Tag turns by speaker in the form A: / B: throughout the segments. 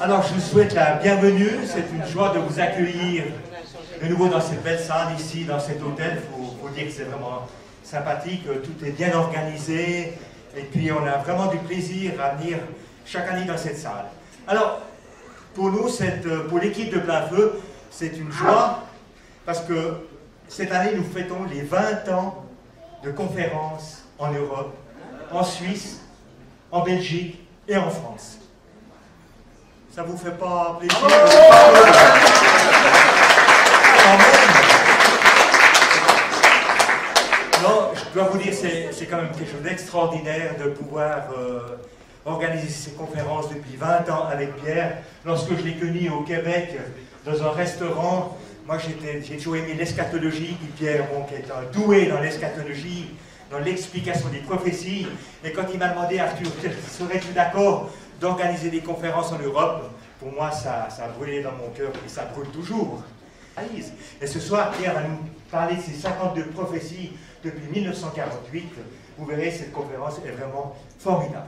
A: Alors, je vous souhaite la bienvenue. C'est une joie de vous accueillir de nouveau dans cette belle salle, ici, dans cet hôtel. Il faut dire que c'est vraiment sympathique. Tout est bien organisé. Et puis, on a vraiment du plaisir à venir chaque année dans cette salle. Alors, pour nous, pour l'équipe de Plein Feu, c'est une joie parce que cette année, nous fêtons les 20 ans de conférences en Europe, en Suisse, en Belgique et en France. Ça vous fait pas plaisir? Non, je dois vous dire, c'est quand même quelque chose d'extraordinaire de pouvoir organiser ces conférences depuis 20 ans avec Pierre. Lorsque je l'ai connu au Québec, dans un restaurant, moi j'ai toujours aimé l'eschatologie, puis Pierre, bon, qui est un doué dans l'eschatologie, dans l'explication des prophéties, et quand il m'a demandé, Arthur, serais-tu d'accord d'organiser des conférences en Europe? Pour moi, ça a brûlé dans mon cœur, et ça brûle toujours. Et ce soir, Pierre va nous parler de ces 52 prophéties depuis 1948. Vous verrez, cette conférence est vraiment formidable.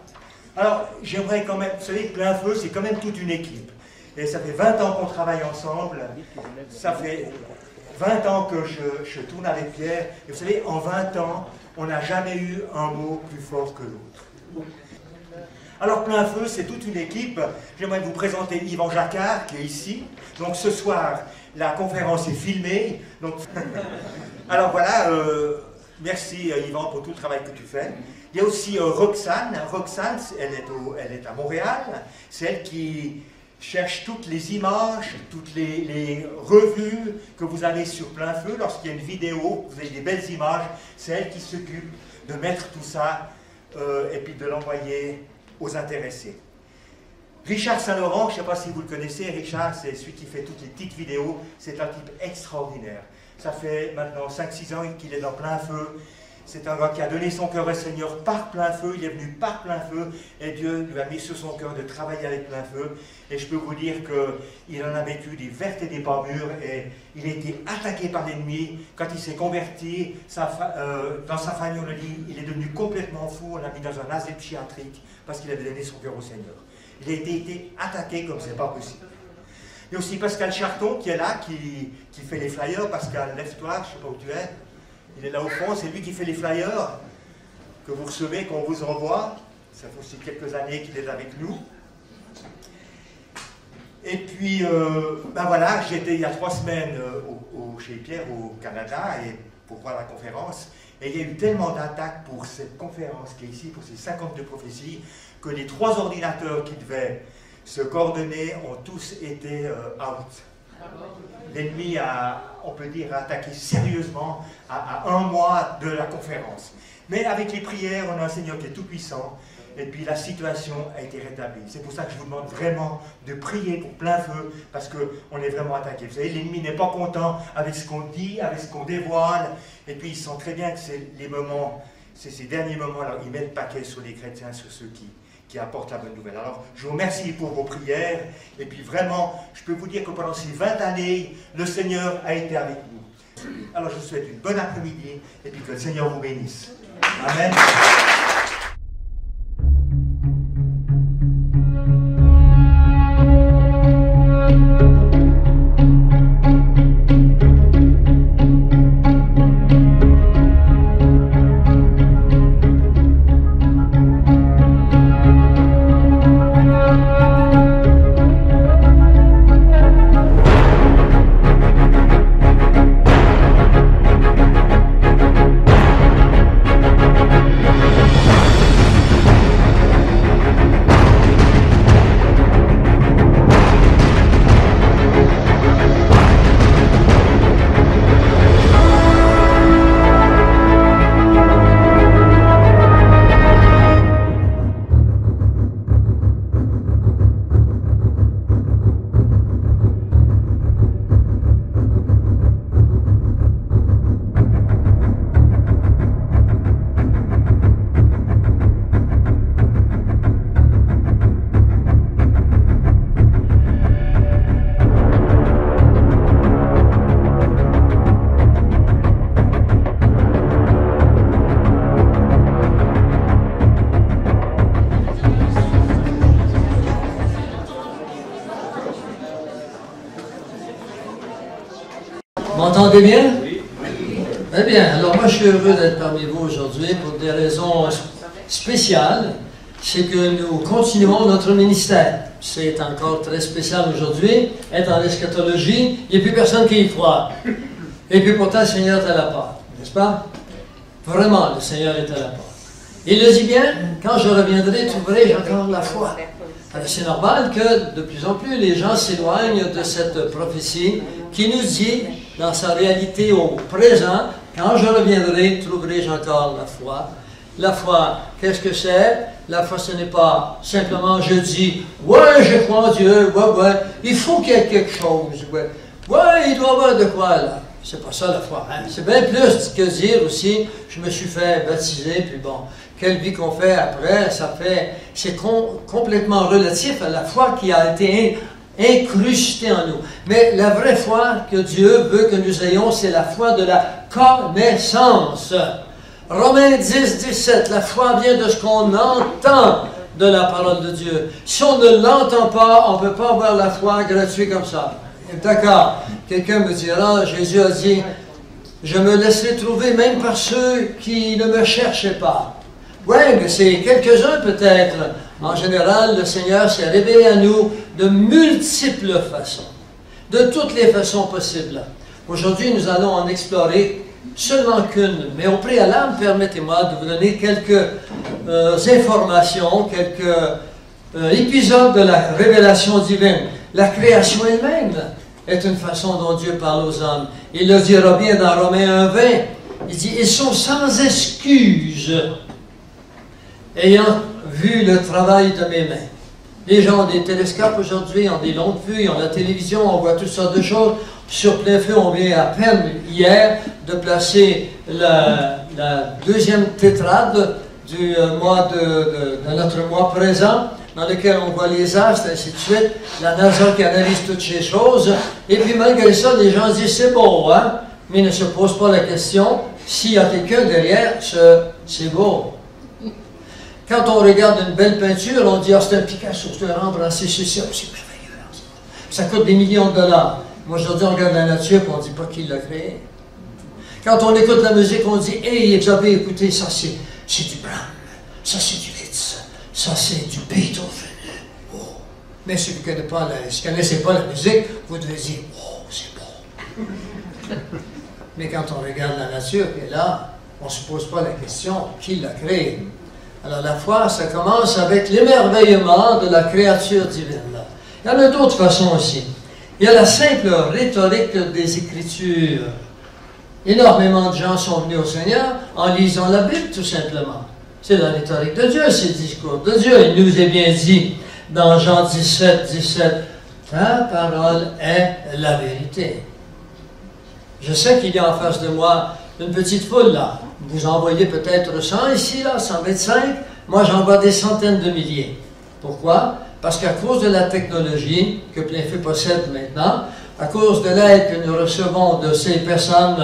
A: Alors, j'aimerais quand même, vous savez, Plein Feu, c'est quand même toute une équipe. Et ça fait 20 ans qu'on travaille ensemble. Ça fait 20 ans que je tourne avec Pierre. Et vous savez, en 20 ans, on n'a jamais eu un mot plus fort que l'autre. Alors, Plein Feu, c'est toute une équipe. J'aimerais vous présenter Yvan Jacquard, qui est ici. Donc, ce soir, la conférence est filmée. Donc, alors voilà, merci Yvan pour tout le travail que tu fais. Il y a aussi Roxane. Roxane, elle est à Montréal. C'est elle qui cherche toutes les images, toutes les revues que vous avez sur Plein Feu. Lorsqu'il y a une vidéo, vous avez des belles images. C'est elle qui s'occupe de mettre tout ça et puis de l'envoyer aux intéressés. Richard Saint-Laurent, je ne sais pas si vous le connaissez, Richard, c'est celui qui fait toutes les petites vidéos. C'est un type extraordinaire. Ça fait maintenant 5-6 ans qu'il est dans Plein Feu. C'est un gars qui a donné son cœur au Seigneur par Plein Feu. Il est venu par Plein Feu et Dieu lui a mis sur son cœur de travailler avec Plein Feu. Et je peux vous dire qu'il en a vécu des vertes et des pas mûres. Et il a été attaqué par l'ennemi. Quand il s'est converti, dans sa famille, on le dit, il est devenu complètement fou. On l'a mis dans un asile psychiatrique parce qu'il avait donné son cœur au Seigneur. Il a été attaqué comme c'est pas possible. Il y a aussi Pascal Charton qui est là, qui fait les flyers. Pascal, lève-toi, je ne sais pas où tu es. Il est là au fond, c'est lui qui fait les flyers que vous recevez, qu'on vous envoie. Ça fait aussi quelques années qu'il est avec nous. Et puis, ben voilà, j'étais il y a 3 semaines chez Pierre au Canada pour voir la conférence. Et il y a eu tellement d'attaques pour cette conférence qui est ici, pour ces 52 prophéties, que les 3 ordinateurs qui devaient se coordonner ont tous été out. L'ennemi a, on peut dire, attaqué sérieusement à 1 mois de la conférence. Mais avec les prières, on a un Seigneur qui est tout puissant, et puis la situation a été rétablie. C'est pour ça que je vous demande vraiment de prier pour Plein Feu, parce qu'on est vraiment attaqué. Vous savez, l'ennemi n'est pas content avec ce qu'on dit, avec ce qu'on dévoile, et puis il sent très bien que c'est les moments, c'est ces derniers moments, alors il met le paquet sur les chrétiens, sur ceux qui apportent la bonne nouvelle. Alors, je vous remercie pour vos prières, et puis vraiment, je peux vous dire que pendant ces 20 années, le Seigneur a été avec nous. Alors, je vous souhaite une bonne après-midi, et puis que le Seigneur vous bénisse. Amen.
B: m'entendez bien?
C: Oui.
B: Très bien. Alors moi, je suis heureux d'être parmi vous aujourd'hui pour des raisons spéciales. C'est que nous continuons notre ministère. C'est encore très spécial aujourd'hui. Être en eschatologie, il n'y a plus personne qui y croit. Et puis pourtant, le Seigneur est à la porte, n'est-ce pas? Vraiment, le Seigneur est à la porte. Il le dit bien, quand je reviendrai, trouverai-je encore la foi. Alors c'est normal que de plus en plus les gens s'éloignent de cette prophétie qui nous dit, dans sa réalité au présent, quand je reviendrai, trouverai-je encore la foi. La foi, qu'est-ce que c'est? La foi, ce n'est pas simplement je dis, ouais, je crois en Dieu, ouais, il faut qu'il y ait quelque chose, ouais, il doit y avoir de quoi là. C'est pas ça la foi, hein? C'est bien plus que dire aussi, je me suis fait baptiser, puis bon, quelle vie qu'on fait après, c'est complètement relatif à la foi qui a été incrustée en nous. Mais la vraie foi que Dieu veut que nous ayons, c'est la foi de la connaissance. Romains 10, 17, la foi vient de ce qu'on entend de la parole de Dieu. Si on ne l'entend pas, on ne peut pas avoir la foi gratuite comme ça. D'accord. Quelqu'un me dira, Jésus a dit, je me laisserai trouver même par ceux qui ne me cherchaient pas. Oui, mais c'est quelques-uns peut-être. En général, le Seigneur s'est révélé à nous de multiples façons, de toutes les façons possibles. Aujourd'hui, nous allons en explorer seulement qu'une, mais au préalable, permettez-moi de vous donner quelques informations, quelques épisodes de la révélation divine. La création elle-même est une façon dont Dieu parle aux hommes. Il le dira bien dans Romains 1, 20. Il dit, ils sont sans excuse, ayant vu le travail de mes mains. Les gens ont des télescopes aujourd'hui, ont des longues vues, ont la télévision, on voit toutes sortes de choses. Sur plein feu, on vient à peine hier de placer la deuxième tétrade du mois de notre mois présent, dans lequel on voit les astres, ainsi de suite. La NASA qui analyse toutes ces choses. Et puis malgré ça, les gens disent c'est beau, hein? Mais ils ne se posent pas la question s'il y a quelqu'un derrière, c'est beau. Quand on regarde une belle peinture, on dit, ah, c'est un Picasso, c'est un Rembrandt, c'est merveilleux. Ça coûte des millions de dollars. Moi, aujourd'hui, on regarde la nature et on ne dit pas qui l'a créé. Quand on écoute la musique, on dit, hey, vous avez écouté, ça c'est du Brahms, ça c'est du Liszt, ça c'est du Beethoven. Oh. Mais si vous ne connaissez pas la musique, vous devez dire, oh, c'est beau. Mais quand on regarde la nature qui est là, on ne se pose pas la question, qui l'a créé? Alors la foi, ça commence avec l'émerveillement de la créature divine. Il y en a d'autres façons aussi. Il y a la simple rhétorique des Écritures. Énormément de gens sont venus au Seigneur en lisant la Bible, tout simplement. C'est la rhétorique de Dieu, c'est le discours de Dieu. Il nous est bien dit dans Jean 17, 17, « Ta parole est la vérité. » Je sais qu'il y a en face de moi une petite foule là. Vous en voyez peut-être 100 ici, là, 125. Moi, j'en vois des centaines de milliers. Pourquoi? Parce qu'à cause de la technologie que Plainfeu possède maintenant, à cause de l'aide que nous recevons de ces personnes,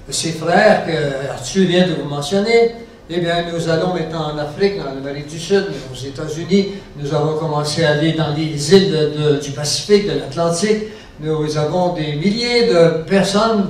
B: de ces frères que Arthur vient de vous mentionner, eh bien, nous allons maintenant en Afrique, dans l'Amérique du Sud, aux États-Unis. Nous avons commencé à aller dans les îles du Pacifique, de l'Atlantique. Nous avons des milliers de personnes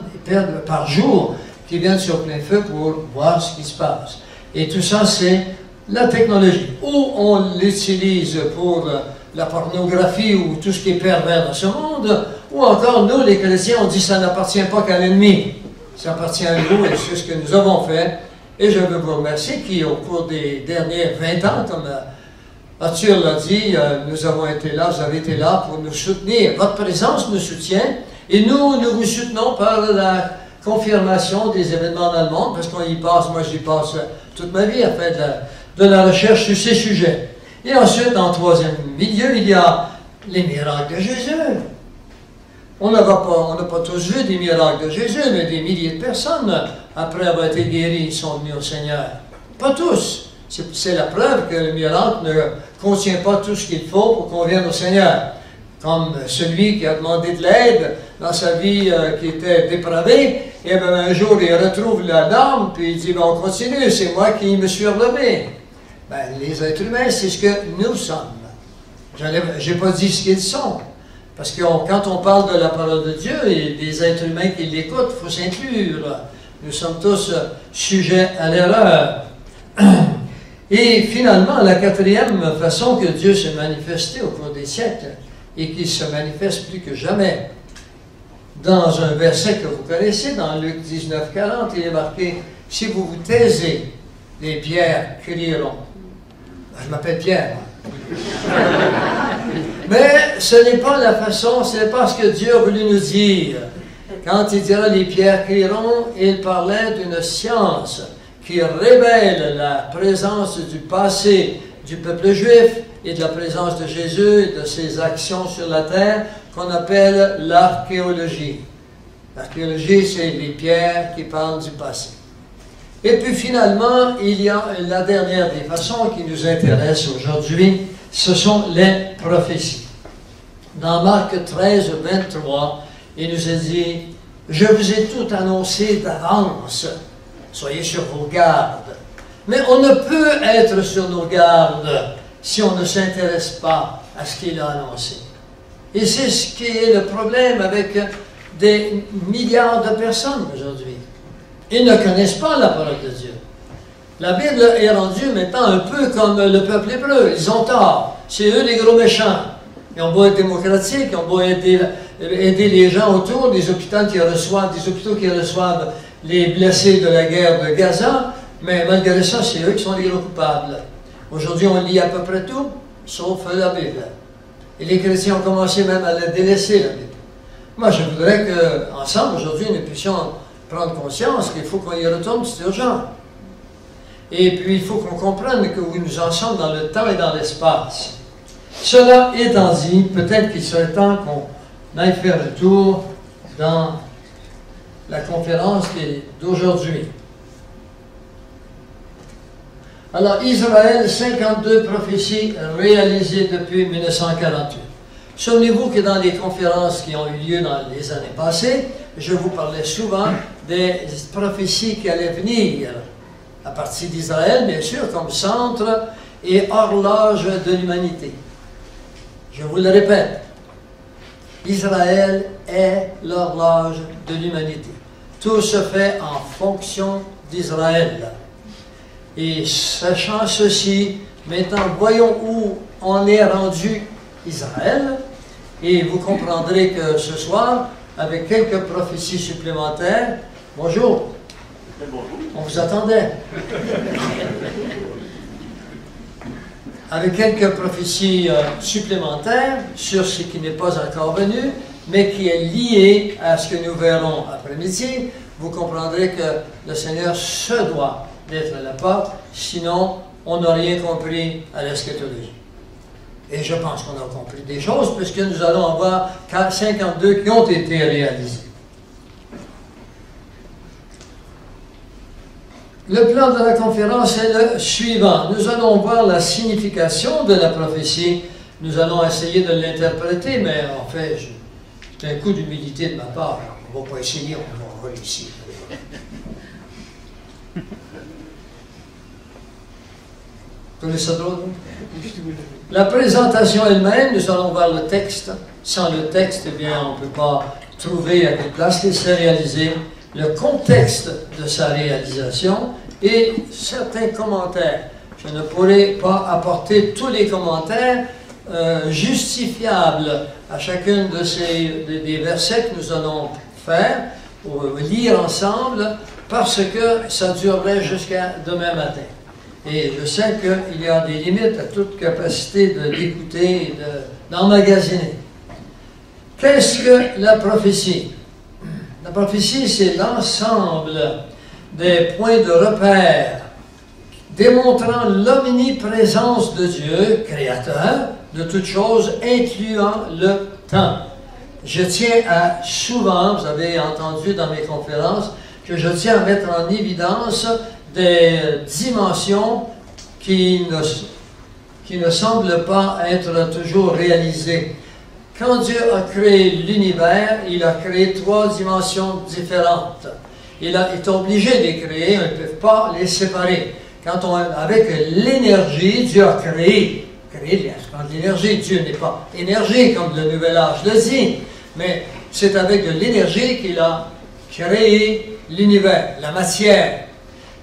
B: par jour qui viennent sur Plainfeu pour voir ce qui se passe. Et tout ça, c'est la technologie. Ou on l'utilise pour la pornographie ou tout ce qui est pervers dans ce monde, ou encore, nous, les chrétiens, on dit ça n'appartient pas qu'à l'ennemi. Ça appartient à nous et c'est ce que nous avons fait. Et je veux vous remercier qui, au cours des derniers 20 ans, comme Arthur l'a dit, nous avons été là, vous avez été là pour nous soutenir. Votre présence nous soutient et nous vous soutenons par la confirmation des événements dans le monde, parce qu'on y passe, moi j'y passe toute ma vie à faire de la recherche sur ces sujets. Et ensuite, en troisième milieu, il y a les miracles de Jésus. On n'a pas tous vu des miracles de Jésus, mais des milliers de personnes, après avoir été guéris, sont venus au Seigneur. Pas tous. C'est la preuve que le miracle ne contient pas tout ce qu'il faut pour qu'on vienne au Seigneur. Comme celui qui a demandé de l'aide dans sa vie qui était dépravée, et bien un jour il retrouve la norme, puis il dit, ben, on continue, c'est moi qui me suis relevé. Ben, les êtres humains, c'est ce que nous sommes. Je n'ai pas dit ce qu'ils sont, Parce que quand on parle de la parole de Dieu et des êtres humains qui l'écoutent, il faut s'inclure. Nous sommes tous sujets à l'erreur. Et finalement, la quatrième façon que Dieu s'est manifesté au cours des siècles, et qui se manifeste plus que jamais, dans un verset que vous connaissez, dans Luc 19, 40, il est marqué « Si vous vous taisez, les pierres crieront. » Je m'appelle Pierre. Mais ce n'est pas la façon, ce n'est pas ce que Dieu a voulu nous dire. Quand il dira « les pierres crieront », il parlait d'une science qui révèle la présence du passé du peuple juif et de la présence de Jésus et de ses actions sur la terre qu'on appelle l'archéologie. L'archéologie, c'est les pierres qui parlent du passé. Et puis finalement, il y a la dernière des façons qui nous intéresse aujourd'hui, ce sont les prophéties. Dans Marc 13, 23, il nous a dit « Je vous ai tout annoncé d'avance, soyez sur vos gardes. » Mais on ne peut être sur nos gardes si on ne s'intéresse pas à ce qu'il a annoncé. Et c'est ce qui est le problème avec des milliards de personnes aujourd'hui. Ils ne connaissent pas la parole de Dieu. La Bible est rendue maintenant un peu comme le peuple hébreu. Ils ont tort. C'est eux les gros méchants. Ils ont beau être démocratiques, ils ont beau aider les gens autour, des hôpitaux qui reçoivent les blessés de la guerre de Gaza, mais malgré ça, c'est eux qui sont les gros coupables. Aujourd'hui, on lit à peu près tout, sauf la Bible. Et les chrétiens ont commencé même à la délaisser, la Bible. Moi, je voudrais qu'ensemble, aujourd'hui, nous puissions prendre conscience qu'il faut qu'on y retourne, c'est urgent. Et puis, il faut qu'on comprenne que oui, nous en sommes dans le temps et dans l'espace. Cela étant dit, peut-être qu'il serait temps qu'on aille faire le tour dans la conférence d'aujourd'hui. Alors, Israël, 52 prophéties réalisées depuis 1948. Souvenez-vous que dans les conférences qui ont eu lieu dans les années passées, je vous parlais souvent des prophéties qui allaient venir à partir d'Israël, bien sûr, comme centre et horloge de l'humanité. Je vous le répète, Israël est l'horloge de l'humanité. Tout se fait en fonction d'Israël. Et sachant ceci, maintenant voyons où on est rendu Israël, et vous comprendrez que ce soir, avec quelques prophéties supplémentaires, bonjour, on vous attendait. Avec quelques prophéties supplémentaires sur ce qui n'est pas encore venu, mais qui est lié à ce que nous verrons après-midi, vous comprendrez que le Seigneur se doit d'être à la porte, sinon on n'a rien compris à l'eschatologie. Et je pense qu'on a compris des choses, puisque nous allons en voir 52 qui ont été réalisées. Le plan de la conférence est le suivant. Nous allons voir la signification de la prophétie. Nous allons essayer de l'interpréter, mais en fait, c'est un coup d'humilité de ma part. On ne va pas essayer, on va réussir. Vous connaissez ça drôle? La présentation elle-même, nous allons voir le texte. Sans le texte, eh bien, on ne peut pas trouver à quelle place il s'est réalisé, le contexte de sa réalisation et certains commentaires. Je ne pourrai pas apporter tous les commentaires justifiables à chacune des versets que nous allons faire, ou lire ensemble, parce que ça durerait jusqu'à demain matin. Et je sais qu'il y a des limites à toute capacité d'écouter et d'emmagasiner. Qu'est-ce que la prophétie? La prophétie, c'est l'ensemble des points de repère démontrant l'omniprésence de Dieu, créateur de toutes choses, incluant le temps. Je tiens à souvent, vous avez entendu dans mes conférences, que je tiens à mettre en évidence des dimensions qui ne semblent pas être toujours réalisées. Quand Dieu a créé l'univers, il a créé 3 dimensions différentes. Il est obligé de les créer, on ne peut pas les séparer. Avec l'énergie, Dieu a créé créé de l'énergie. Dieu n'est pas énergie, comme le Nouvel Âge le dit, mais c'est avec de l'énergie qu'il a créé l'univers, la matière.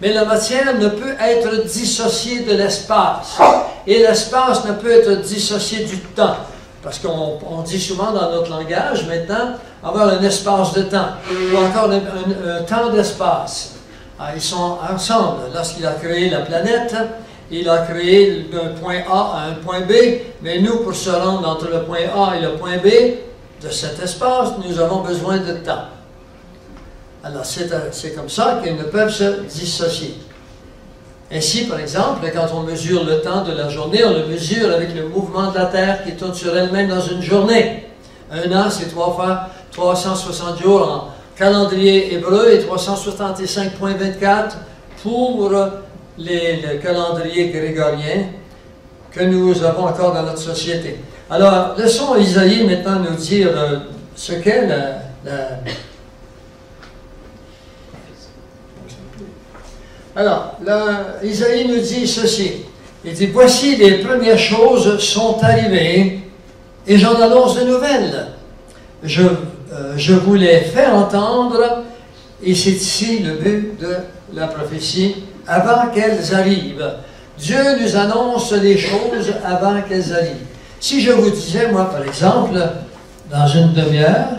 B: Mais la matière ne peut être dissociée de l'espace. Et l'espace ne peut être dissocié du temps. Parce qu'on dit souvent dans notre langage maintenant, avoir un espace de temps, ou encore un temps d'espace. Ils sont ensemble. Lorsqu'il a créé la planète, il a créé d'un point A à un point B, mais nous, pour se rendre entre le point A et le point B, de cet espace, nous avons besoin de temps. Alors, c'est comme ça qu'ils ne peuvent se dissocier. Ainsi, par exemple, quand on mesure le temps de la journée, on le mesure avec le mouvement de la Terre qui tourne sur elle-même dans une journée. Un an, c'est 3 fois 360 jours en calendrier hébreu et 365,24 pour le calendrier grégorien que nous avons encore dans notre société. Alors, laissons Isaïe maintenant nous dire ce qu'est Alors, Isaïe nous dit ceci. Il dit, voici les premières choses sont arrivées et j'en annonce de nouvelles. Je vous les fais entendre et c'est ici le but de la prophétie, avant qu'elles arrivent. Dieu nous annonce les choses avant qu'elles arrivent. Si je vous disais, moi, par exemple, dans une demi-heure,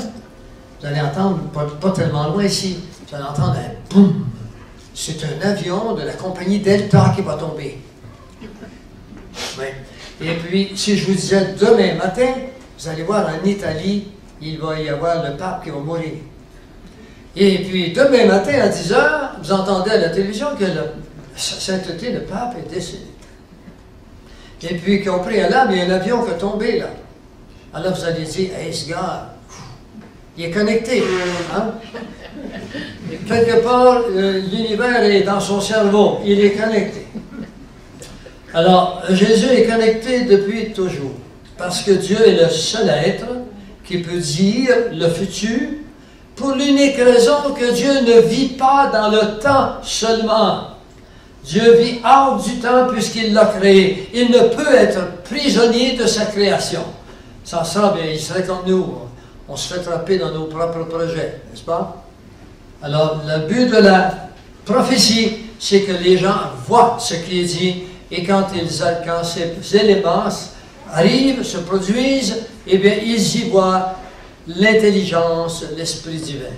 B: vous allez entendre, pas tellement loin ici, vous allez entendre un boum. C'est un avion de la compagnie Delta qui va tomber. Oui. Et puis, si je vous disais demain matin, vous allez voir en Italie, il va y avoir le pape qui va mourir. Et puis, demain matin à 10 h, vous entendez à la télévision que sainteté, le pape est décédé. Et puis, qu'on prie à l'âme, il y a un avion qui est tombé là. Alors vous allez dire, hey, ce gars, il est connecté. Hein? Quelque part, l'univers est dans son cerveau, il est connecté. Alors, Jésus est connecté depuis toujours, parce que Dieu est le seul être qui peut dire le futur, pour l'unique raison que Dieu ne vit pas dans le temps seulement. Dieu vit hors du temps puisqu'il l'a créé. Il ne peut être prisonnier de sa création. Sans ça, bien, il serait comme nous. On se fait trapper dans nos propres projets, n'est-ce pas? Alors, le but de la prophétie, c'est que les gens voient ce qui est dit, et quand ces éléments arrivent, se produisent, eh bien, ils y voient l'intelligence, l'Esprit divin.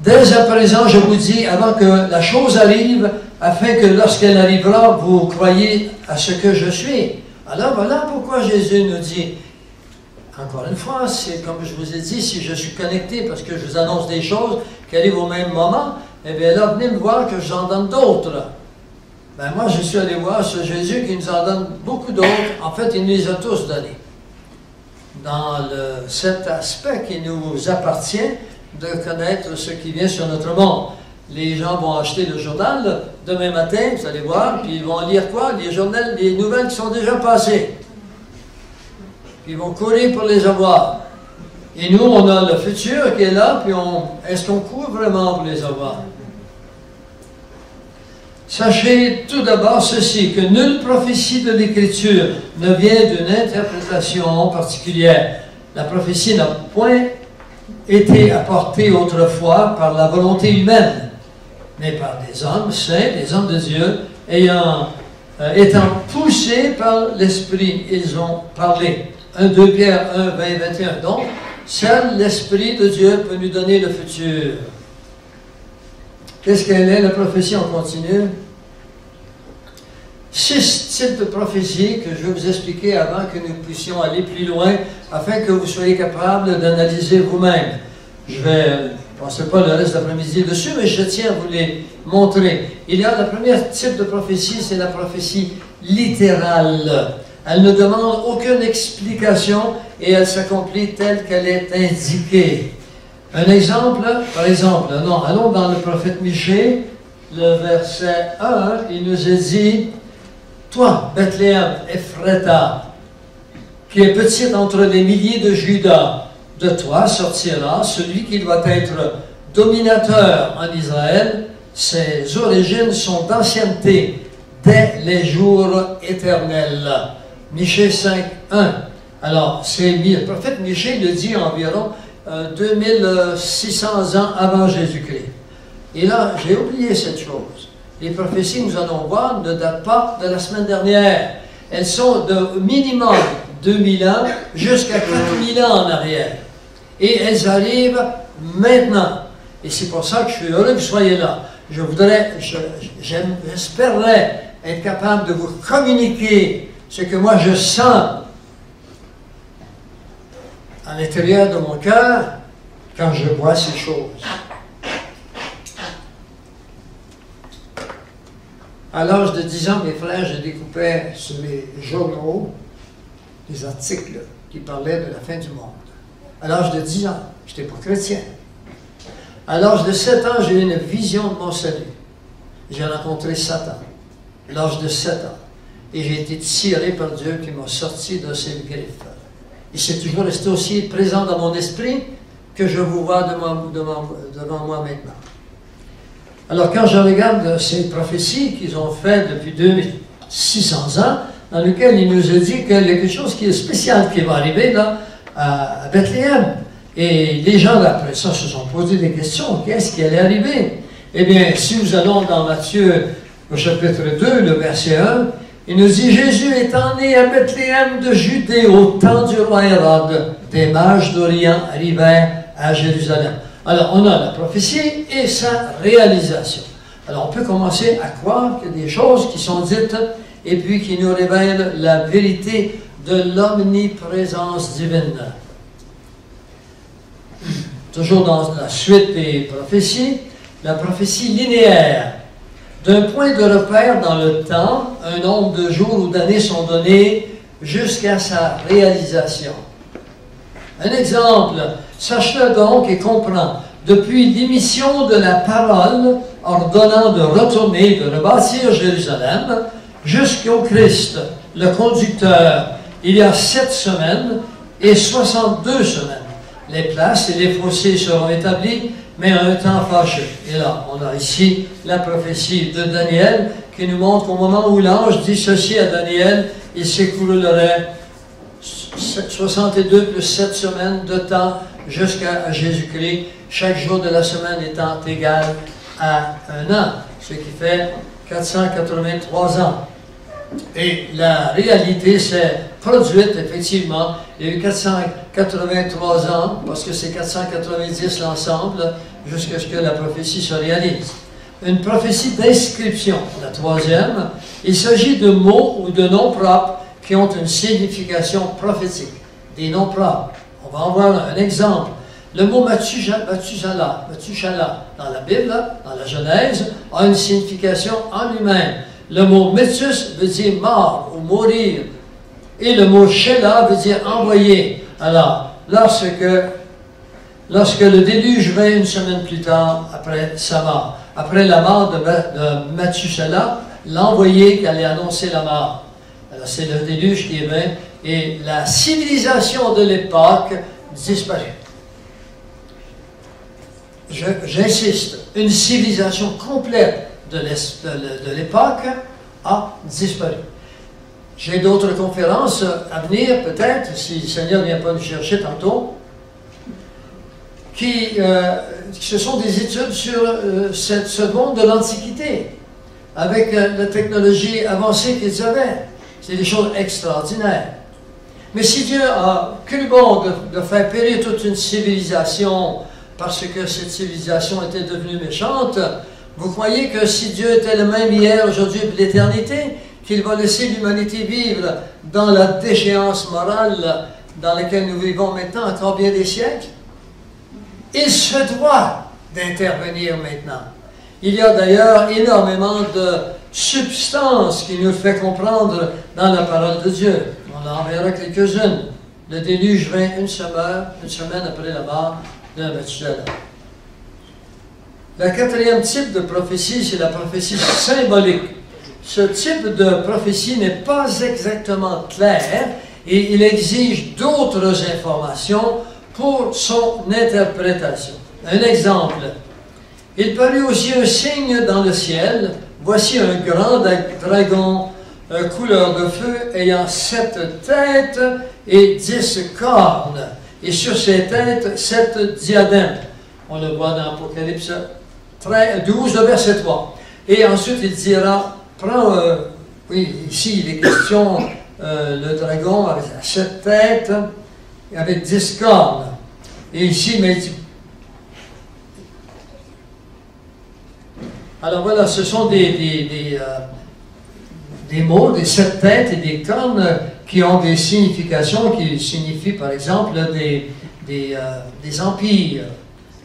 B: Dès à présent, je vous dis, avant que la chose arrive, afin que lorsqu'elle arrivera, vous croyez à ce que je suis. Alors voilà pourquoi Jésus nous dit, encore une fois, c'est comme je vous ai dit, si je suis connecté parce que je vous annonce des choses qui arrivent au même moment, eh bien là, venez me voir que j'en donne d'autres. Ben moi, je suis allé voir ce Jésus qui nous en donne beaucoup d'autres. En fait, il nous les a tous donnés. Dans cet aspect qui nous appartient, de connaître ce qui vient sur notre monde. Les gens vont acheter le journal demain matin, vous allez voir, puis ils vont lire quoi? Les nouvelles qui sont déjà passées. Puis ils vont courir pour les avoir. Et nous, on a le futur qui est là, puis est-ce qu'on court vraiment pour les avoir? Sachez tout d'abord ceci, que nulle prophétie de l'Écriture ne vient d'une interprétation particulière. La prophétie n'a point été apportée autrefois par la volonté humaine, mais par des hommes saints, des hommes de Dieu, étant poussés par l'Esprit, ils ont parlé. 2 Pierre 1, 20, 21. Donc, seul l'Esprit de Dieu peut nous donner le futur. Qu'est-ce qu'elle est, la prophétie? On continue. 6 types de prophéties que je vais vous expliquer avant que nous puissions aller plus loin, afin que vous soyez capables d'analyser vous-même. Je ne passerai pas le reste de l'après-midi dessus, mais je tiens à vous les montrer. Il y a le premier type de prophétie, c'est la prophétie littérale. Elle ne demande aucune explication et elle s'accomplit telle qu'elle est indiquée. Un exemple, par exemple, allons dans le prophète Michée, le verset 1, il nous est dit, « Toi, Bethléem, Ephrata, qui est petite entre les milliers de Juda, de toi sortira celui qui doit être dominateur en Israël. Ses origines sont d'ancienneté, dès les jours éternels. Michée 5, 1. Alors, le prophète Michée le dit environ 2600 ans avant Jésus-Christ. Et là, j'ai oublié cette chose. Les prophéties, nous allons voir, ne datent pas de la semaine dernière. Elles sont de minimum 2000 ans jusqu'à 4000 ans en arrière. Et elles arrivent maintenant. Et c'est pour ça que je suis heureux que vous soyez là. J'espérerais être capable de vous communiquer ce que moi je sens à l'intérieur de mon cœur quand je vois ces choses. À l'âge de 10 ans, mes frères, je découpais sur les journaux des articles qui parlaient de la fin du monde. À l'âge de 10 ans, je n'étais pas chrétien. À l'âge de 7 ans, j'ai eu une vision de mon salut. J'ai rencontré Satan, à l'âge de 7 ans. Et j'ai été tiré par Dieu qui m'a sorti de ses griffes. Et c'est toujours resté aussi présent dans mon esprit que je vous vois devant moi maintenant. Alors quand je regarde ces prophéties qu'ils ont faites depuis 2600 ans, dans lesquelles il nous a dit qu'il y a quelque chose qui est spécial qui va arriver là, à Bethléem. Et les gens d'après ça se sont posé des questions. Qu'est-ce qui allait arriver? Eh bien, si nous allons dans Matthieu au chapitre 2, le verset 1, il nous dit « Jésus étant né à Bethléem de Judée au temps du roi Hérode, des mages d'Orient arrivèrent à Jérusalem. » Alors, on a la prophétie et sa réalisation. Alors, on peut commencer à croire qu'il y a des choses qui sont dites et puis qui nous révèlent la vérité de l'omniprésence divine. Toujours dans la suite des prophéties, la prophétie linéaire. D'un point de repère dans le temps, un nombre de jours ou d'années sont donnés jusqu'à sa réalisation. Un exemple, sache-le donc et comprends, depuis l'émission de la parole ordonnant de retourner, de rebâtir Jérusalem, jusqu'au Christ, le conducteur, il y a 7 semaines et 62 semaines. Les places et les fossés seront établis, mais à un temps fâcheux. Et là, on a ici la prophétie de Daniel qui nous montre qu'au moment où l'ange dit ceci à Daniel, il s'écoulerait 62 plus 7 semaines de temps jusqu'à Jésus-Christ, chaque jour de la semaine étant égal à 1 an, ce qui fait 483 ans. Et la réalité s'est produite, effectivement. Il y a eu 483 ans, parce que c'est 490 l'ensemble, jusqu'à ce que la prophétie se réalise. Une prophétie d'inscription, la troisième, il s'agit de mots ou de noms propres qui ont une signification prophétique. Des noms propres. On va en voir un exemple. Le mot Mathusalah, dans la Bible, dans la Genèse, a une signification en lui-même. Le mot Métus veut dire mort ou mourir. Et le mot Shelah veut dire envoyer. Alors, lorsque le déluge vint une semaine plus tard, après sa mort, après la mort de Mathusalah, l'envoyé qui allait annoncer la mort. Alors, c'est le déluge qui est vint et la civilisation de l'époque disparaît. J'insiste, une civilisation complète de l'époque a disparu. J'ai d'autres conférences à venir, peut-être, si le Seigneur ne vient pas nous chercher tantôt, ce sont des études sur ce monde de l'Antiquité, avec la technologie avancée qu'ils avaient. C'est des choses extraordinaires. Mais si Dieu a cru bon de faire périr toute une civilisation parce que cette civilisation était devenue méchante, vous croyez que si Dieu était le même hier, aujourd'hui et pour l'éternité, qu'il va laisser l'humanité vivre dans la déchéance morale dans laquelle nous vivons maintenant encore bien des siècles? Il se doit d'intervenir maintenant. Il y a d'ailleurs énormément de substances qui nous fait comprendre dans la parole de Dieu. On en verra quelques-unes. Le déluge vint une semaine après la mort de Mathusalah. Le quatrième type de prophétie, c'est la prophétie symbolique. Ce type de prophétie n'est pas exactement clair et il exige d'autres informations pour son interprétation. Un exemple. Il parut aussi un signe dans le ciel, voici un grand dragon couleur de feu ayant 7 têtes et 10 cornes, et sur ses têtes 7 diadèmes. On le voit dans Apocalypse 12, verset 3. Et ensuite il dira, oui, ici il est question, le dragon avec 7 têtes avec 10 cornes. Et ici, mais alors voilà, ce sont des mots, des 7 têtes et des cornes qui ont des significations, qui signifient par exemple des empires,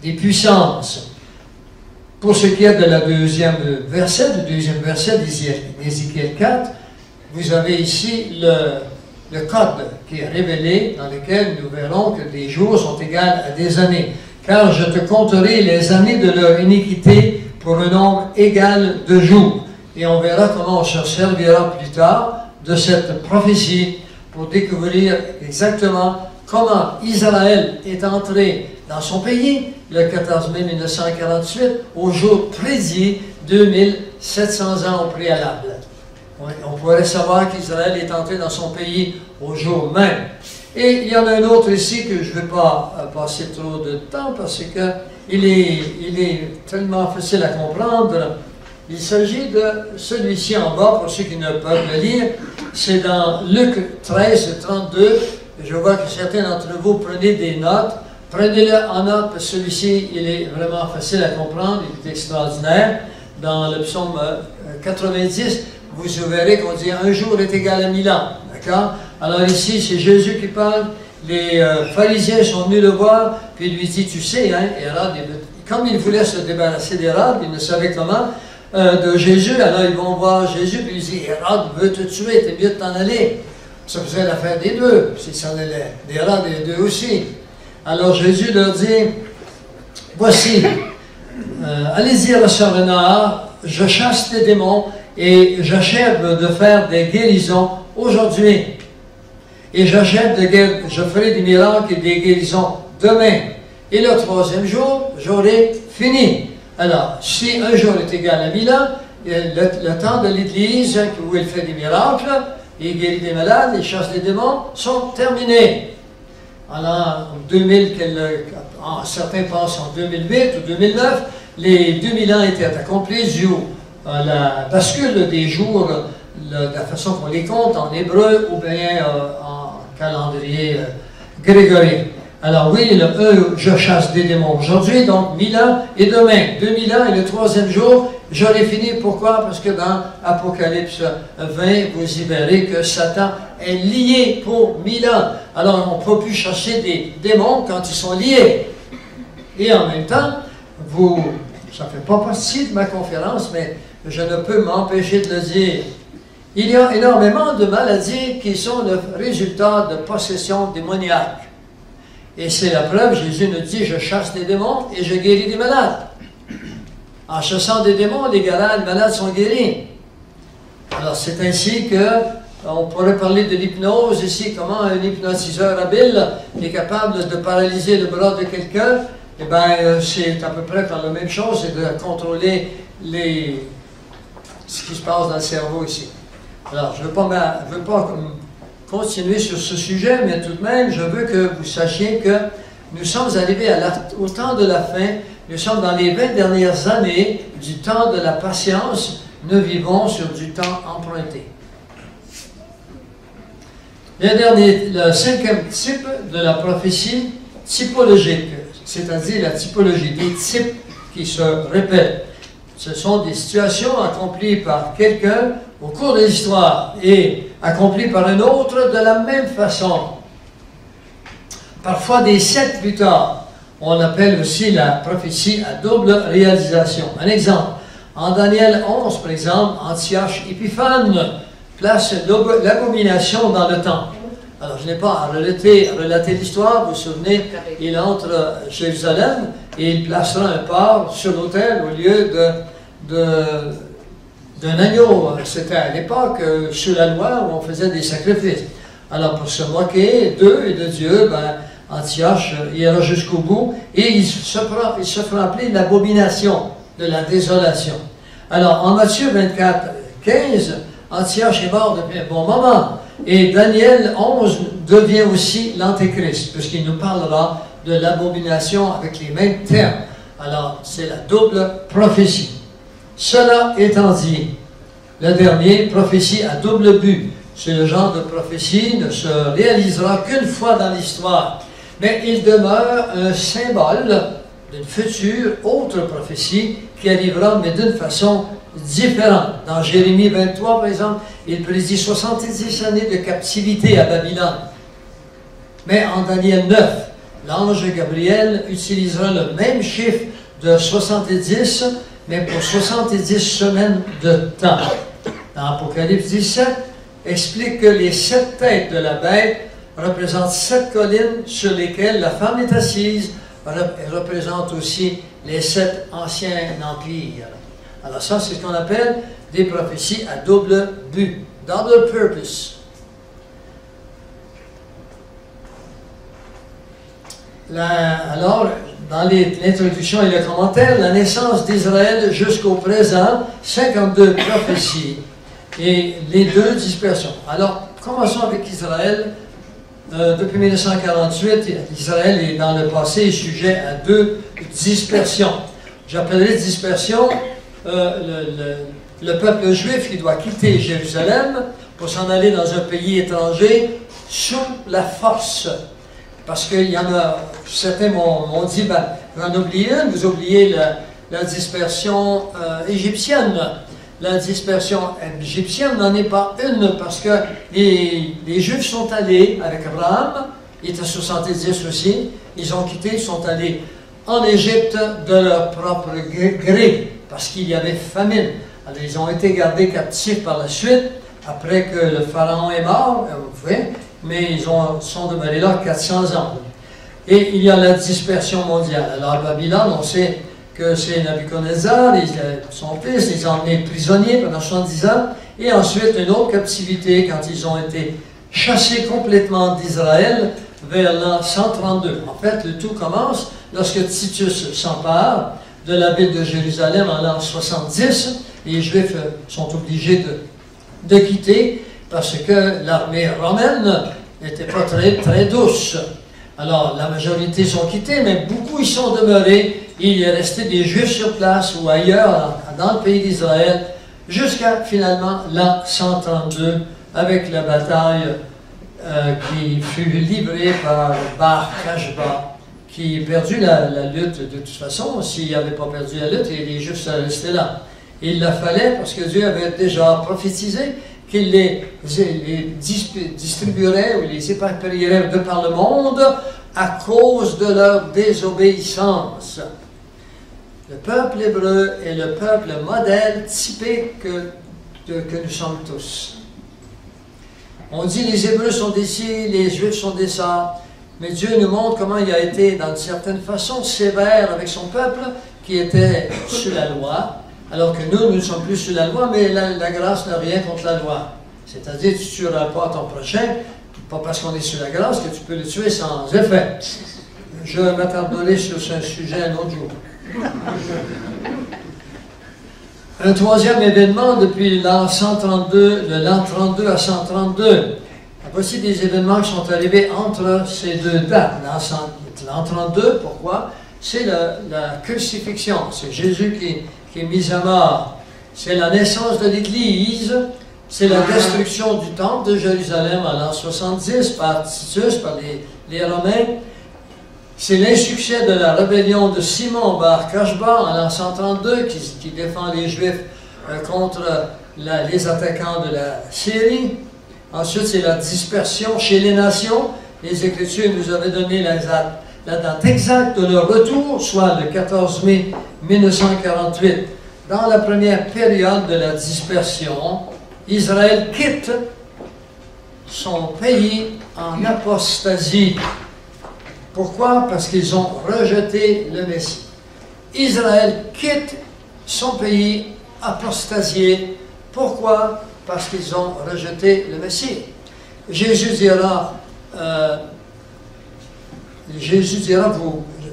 B: des puissances. Pour ce qui est de la deuxième verset d'Ézéchiel 4, vous avez ici le code qui est révélé, dans lequel nous verrons que des jours sont égaux à des années. Car je te compterai les années de leur iniquité pour un nombre égal de jours. Et on verra comment on se servira plus tard de cette prophétie pour découvrir exactement comment Israël est entré dans son pays le 14 mai 1948, au jour prédit 2700 ans au préalable. On pourrait savoir qu'Israël est entré dans son pays au jour même. Et il y en a un autre ici que je ne vais pas passer trop de temps parce qu'il est tellement facile à comprendre. Il s'agit de celui-ci en bas, pour ceux qui ne peuvent le lire. C'est dans Luc 13, 32. Je vois que certains d'entre vous prenez des notes. Prenez-le en note, parce que celui-ci, il est vraiment facile à comprendre, il est extraordinaire. Dans le psaume 90, vous verrez qu'on dit « un jour est égal à 1000 ans ». D'accord? Alors ici, c'est Jésus qui parle. Les pharisiens sont venus le voir, puis il lui dit « tu sais, hein, Hérode, comme il voulait se débarrasser d'Hérode, il ne savait comment, de Jésus, alors ils vont voir Jésus, puis il dit « Hérode veut te tuer, t'es mieux de t'en aller ». Ça faisait l'affaire des deux, s'il s'en allait, d'Hérode et d'eux aussi. Alors Jésus leur dit, voici, allez-y à la sœur Renard, je chasse les démons et j'achève de faire des guérisons aujourd'hui. Et je ferai des miracles et des guérisons demain. Et le 3e jour, j'aurai fini. Alors, si un jour est égal à 1000 ans, le temps de l'Église, où il fait des miracles, il guérit des malades, il chasse des démons, sont terminés. Alors, en 2000, certains pensent en 2008 ou 2009, les 2000 ans étaient accomplis dû à la bascule des jours, la façon qu'on les compte en hébreu ou bien en calendrier grégorien. Alors oui, je chasse des démons aujourd'hui, donc 1000 ans et demain, 2000 ans et le 3e jour, j'aurai fini. Pourquoi? Parce que dans Apocalypse 20, vous y verrez que Satan est lié pour 1000 ans. Alors on ne peut plus chasser des démons quand ils sont liés. Et en même temps, ça ne fait pas partie de ma conférence, mais je ne peux m'empêcher de le dire. Il y a énormément de maladies qui sont le résultat de possession démoniaque. Et c'est la preuve, Jésus nous dit, je chasse des démons et je guéris des malades. En chassant des démons, les malades sont guéris. Alors c'est ainsi que on pourrait parler de l'hypnose ici, comment un hypnotiseur habile est capable de paralyser le bras de quelqu'un. Eh bien, c'est à peu près la même chose, c'est de contrôler ce qui se passe dans le cerveau ici. Alors, je ne veux pas continuer sur ce sujet, mais tout de même, je veux que vous sachiez que nous sommes arrivés au temps de la fin. Nous sommes dans les 20 dernières années du temps de la patience. Nous vivons sur du temps emprunté. Le 5e type de la prophétie typologique, c'est-à-dire la typologie, des types qui se répètent. Ce sont des situations accomplies par quelqu'un au cours de l'histoire et accomplies par un autre de la même façon. Parfois des siècles plus tard, on appelle aussi la prophétie à double réalisation. Un exemple, en Daniel 11, par exemple, Antioche Épiphane place l'abomination dans le temple. Alors, je n'ai pas à relater l'histoire, vous vous souvenez, il entre à Jérusalem et il placera un porc sur l'autel au lieu d'un agneau. C'était à l'époque, sur la loi, où on faisait des sacrifices. Alors, pour se moquer d'eux et de Dieu, Antioche ira jusqu'au bout et il se fera appeler l'abomination de la désolation. Alors, en Matthieu 24, 15, Antioche est mort depuis un bon moment. Et Daniel 11 devient aussi l'Antéchrist, puisqu'il nous parlera de l'abomination avec les mêmes termes. Alors, c'est la double prophétie. Cela étant dit, le dernier, prophétie à double but. C'est le genre de prophétie ne se réalisera qu'une fois dans l'histoire. Mais il demeure un symbole d'une future autre prophétie qui arrivera, mais d'une façon différente. Dans Jérémie 23, par exemple, il prédit 70 années de captivité à Babylone. Mais en Daniel 9, l'ange Gabriel utilisera le même chiffre de 70, mais pour 70 semaines de temps. Dans Apocalypse 17, explique que les 7 têtes de la bête représentent 7 collines sur lesquelles la femme est assise, représente aussi les 7 anciens empires. Alors ça, c'est ce qu'on appelle des prophéties à double but, double purpose. Alors, dans l'introduction et le commentaire, la naissance d'Israël jusqu'au présent, 52 prophéties et les 2 dispersions. Alors, commençons avec Israël. Depuis 1948, Israël est dans le passé sujet à 2 dispersions. J'appellerai dispersion le peuple juif qui doit quitter Jérusalem pour s'en aller dans un pays étranger sous la force. Parce qu'il y en a, certains m'ont dit, ben, vous en oubliez une, vous oubliez la dispersion égyptienne. La dispersion égyptienne n'en est pas une, parce que les Juifs sont allés avec Abraham, il était 70 aussi, ils ont quitté, ils sont allés en Égypte de leur propre gré, parce qu'il y avait famine. Alors ils ont été gardés captifs par la suite, après que le pharaon est mort, mais ils sont demeurés là 400 ans. Et il y a la dispersion mondiale. Alors à Babylone, on sait que c'est Nabuchodonosor, son fils, les ont emmenés prisonniers pendant 70 ans, et ensuite une autre captivité quand ils ont été chassés complètement d'Israël vers l'an 132. En fait, le tout commence lorsque Titus s'empare de la ville de Jérusalem en l'an 70. Les Juifs sont obligés de quitter parce que l'armée romaine n'était pas très douce. Alors, la majorité sont quittés, mais beaucoup y sont demeurés. Il est resté des Juifs sur place ou ailleurs, dans le pays d'Israël, jusqu'à finalement l'an 132, avec la bataille qui fut livrée par Bar Kachba, qui a perdu la lutte de toute façon. S'il n'avait pas perdu la lutte, les Juifs seraient restés là. Il le fallait parce que Dieu avait déjà prophétisé qu'il les distribuerait ou les éparpillerait de par le monde à cause de leur désobéissance. Le peuple hébreu est le peuple modèle typique que nous sommes tous. On dit les Hébreux sont des ci, les Juifs sont des ça, mais Dieu nous montre comment il a été, d'une certaine façon, sévère avec son peuple qui était sous la loi, alors que nous ne sommes plus sous la loi, mais la grâce n'a rien contre la loi. C'est-à-dire, tu ne tueras pas ton prochain, pas parce qu'on est sous la grâce que tu peux le tuer sans effet. Je m'attarderai sur ce sujet un autre jour. Un troisième événement depuis l'an 132, de l'an 32 à 132. Voici des événements qui sont arrivés entre ces 2 dates. L'an 32, pourquoi? C'est la crucifixion. C'est Jésus qui est mis à mort. C'est la naissance de l'Église. C'est la destruction du temple de Jérusalem en l'an 70 par Titus, par les Romains. C'est l'insuccès de la rébellion de Simon Bar Kachba en l'an 132 qui défend les Juifs contre les attaquants de la Syrie. Ensuite, c'est la dispersion chez les nations. Les Écritures nous avaient donné la date exacte de leur retour, soit le 14 mai 1948. Dans la première période de la dispersion, Israël quitte son pays en apostasie. Pourquoi? Parce qu'ils ont rejeté le Messie. Israël quitte son pays apostasié. Pourquoi? Parce qu'ils ont rejeté le Messie. Jésus dira,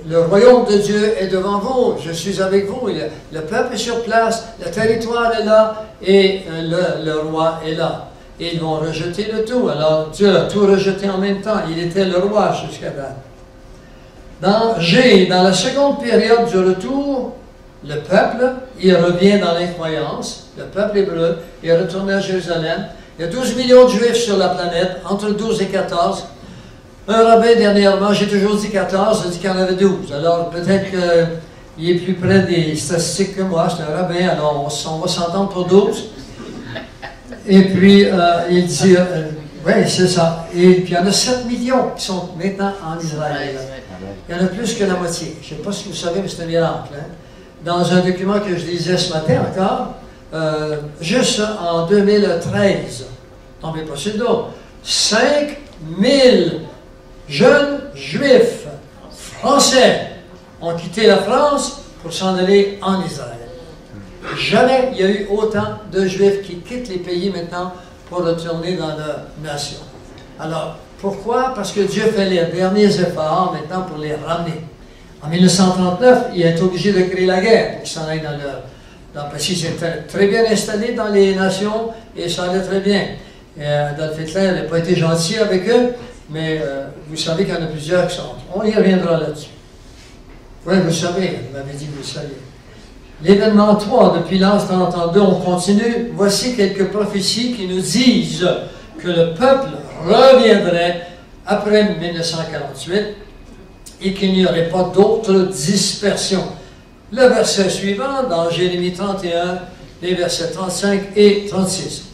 B: le royaume de Dieu est devant vous, je suis avec vous, le peuple est sur place, le territoire est là et le roi est là. Et ils vont rejeter le tout. Alors Dieu a tout rejeté en même temps, il était le roi jusqu'à date. Dans la seconde période du retour, le peuple, il revient dans l'incroyance, le peuple hébreu, il est retourné à Jérusalem. Il y a 12 millions de Juifs sur la planète, entre 12 et 14. Un rabbin dernièrement, j'ai toujours dit 14, a dit qu'il y en avait 12. Alors peut-être qu'il est plus près des statistiques que moi, c'est un rabbin, alors on va s'entendre pour 12. Et puis il dit, oui c'est ça, et puis il y en a 7 millions qui sont maintenant en Israël. Il y en a plus que la moitié. Je ne sais pas si vous savez, mais c'est un miracle. Hein? Dans un document que je lisais ce matin encore, juste en 2013, tombez pas sur le dos, 5000 jeunes juifs français ont quitté la France pour s'en aller en Israël. Jamais il y a eu autant de juifs qui quittent les pays maintenant pour retourner dans leur nation. Alors, pourquoi? Parce que Dieu fait les derniers efforts maintenant pour les ramener. En 1939, il est obligé de créer la guerre pour qu'ils s'en aillent dans leur... Parce qu'ils étaient très bien installés dans les nations et ça allait très bien. Adolf Hitler n'a pas été gentil avec eux, mais vous savez qu'il y en a plusieurs qui sont... On y reviendra là-dessus. Oui, vous savez, vous m'avez dit que vous saviez. L'événement 3, depuis l'an 32, on continue. Voici quelques prophéties qui nous disent que le peuple reviendrait après 1948 et qu'il n'y aurait pas d'autre dispersion. Le verset suivant, dans Jérémie 31, les versets 35 et 36.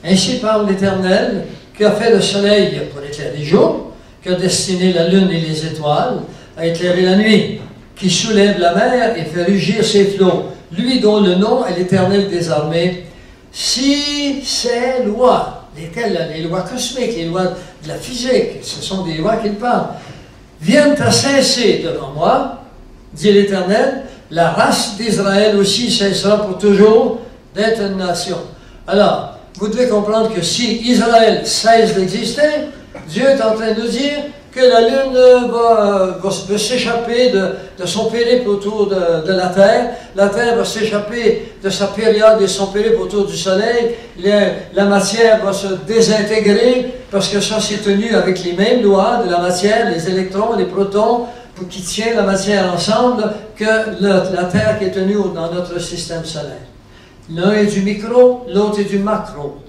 B: Ainsi parle l'Éternel, qui a fait le soleil pour éclairer les jours, qui a destiné la lune et les étoiles à éclairer la nuit, qui soulève la mer et fait rugir ses flots, lui dont le nom est l'Éternel des armées. Si ces lois, lesquelles les lois cosmiques, les lois de la physique, ce sont des lois qu'il parle, viennent à cesser devant moi, dit l'Éternel, la race d'Israël aussi cessera pour toujours d'être une nation. Alors, vous devez comprendre que si Israël cesse d'exister, Dieu est en train de nous dire que la Lune va s'échapper de son périple autour de la Terre va s'échapper de sa période et son périple autour du Soleil, la matière va se désintégrer, parce que ça c'est tenu avec les mêmes lois de la matière, les électrons, les protons, pour qui tiennent la matière ensemble, que la Terre qui est tenue dans notre système solaire. L'un est du micro, l'autre est du macro.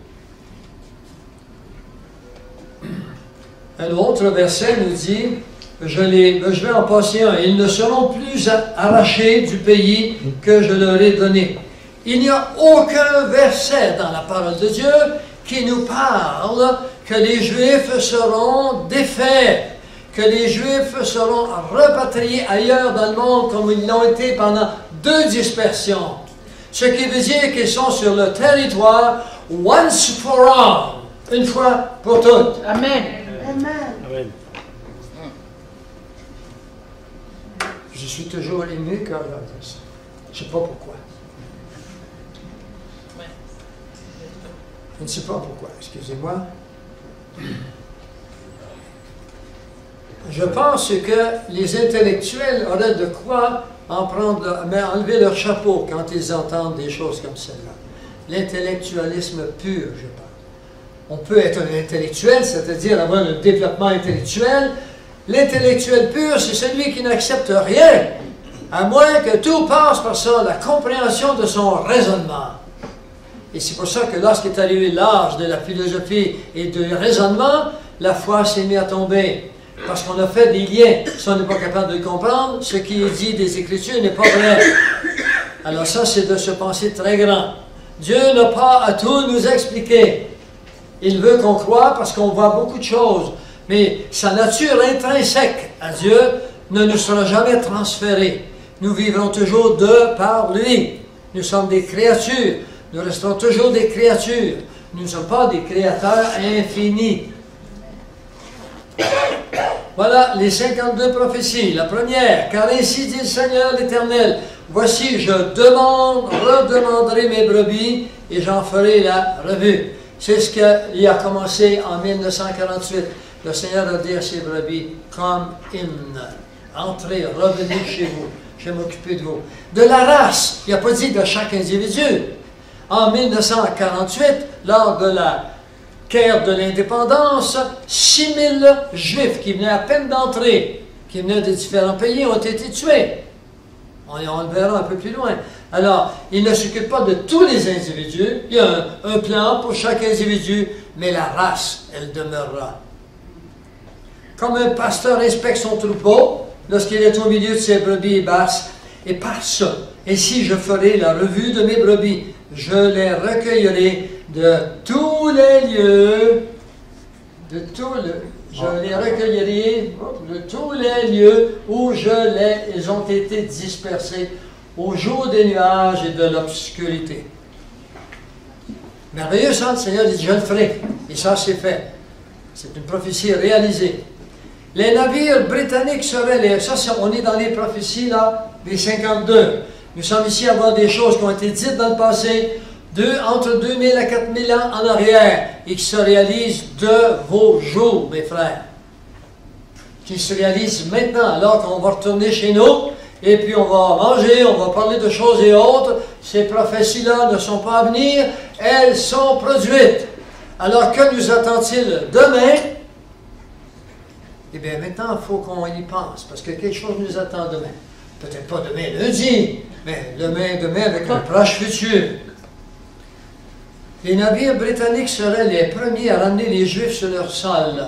B: Un autre verset nous dit, je vais en passer un, ils ne seront plus arrachés du pays que je leur ai donné. Il n'y a aucun verset dans la parole de Dieu qui nous parle que les Juifs seront défaits, que les Juifs seront repatriés ailleurs dans le monde comme ils l'ont été pendant 2 dispersions. Ce qui veut dire qu'ils sont sur le territoire once for all, une fois pour toutes.
C: Amen.
D: Amen.
B: Je suis toujours ému quand je dis ça. Je ne sais pas pourquoi. Je ne sais pas pourquoi, excusez-moi. Je pense que les intellectuels auraient de quoi enlever leur chapeau quand ils entendent des choses comme celle-là. L'intellectualisme pur, je pense. On peut être un intellectuel, c'est-à-dire avoir le développement intellectuel. L'intellectuel pur, c'est celui qui n'accepte rien, à moins que tout passe par ça, la compréhension de son raisonnement. Et c'est pour ça que lorsqu'est arrivé l'âge de la philosophie et du raisonnement, la foi s'est mise à tomber. Parce qu'on a fait des liens. Si on n'est pas capable de le comprendre, ce qui est dit des Écritures n'est pas vrai. Alors ça, c'est de se penser très grand. Dieu n'a pas à tout nous expliquer. Il veut qu'on croie parce qu'on voit beaucoup de choses. Mais sa nature intrinsèque à Dieu ne nous sera jamais transférée. Nous vivrons toujours de par lui. Nous sommes des créatures. Nous resterons toujours des créatures. Nous ne sommes pas des créateurs infinis. Voilà les 52 prophéties. La première, car ainsi dit le Seigneur l'Éternel, voici je redemanderai mes brebis et j'en ferai la revue. C'est ce qu'il a commencé en 1948. Le Seigneur a dit à ses brebis, come in. entrez, revenez chez vous, je vais m'occuper de vous. De la race, il n'a pas dit de chaque individu. En 1948, lors de la guerre de l'indépendance, 6 000 Juifs qui venaient à peine d'entrer, qui venaient de différents pays, ont été tués. On le verra un peu plus loin. Alors, il ne s'occupe pas de tous les individus. Il y a un plan pour chaque individu, mais la race, elle demeurera. Comme un pasteur inspecte son troupeau, lorsqu'il est au milieu de ses brebis basses, et par ça, ainsi je ferai la revue de mes brebis. Je les recueillerai de tous les lieux, je les recueillerai de tous les lieux où ils ont été dispersés au jour des nuages et de l'obscurité. Merveilleux ça, le Seigneur dit, je le ferai. Et ça, c'est fait. C'est une prophétie réalisée. Les navires britanniques seraient on est dans les prophéties, là, des 52. Nous sommes ici à voir des choses qui ont été dites dans le passé, entre 2000 à 4000 ans en arrière, et qui se réalisent de vos jours, mes frères. Qui se réalisent maintenant, alors qu'on va retourner chez nous, et puis on va manger, on va parler de choses et autres. Ces prophéties-là ne sont pas à venir, elles sont produites. Alors que nous attend-il demain? Eh bien, maintenant, il faut qu'on y pense, parce que quelque chose nous attend demain. Peut-être pas demain lundi, mais demain avec un proche futur. Les navires britanniques seraient les premiers à ramener les Juifs sur leur sol.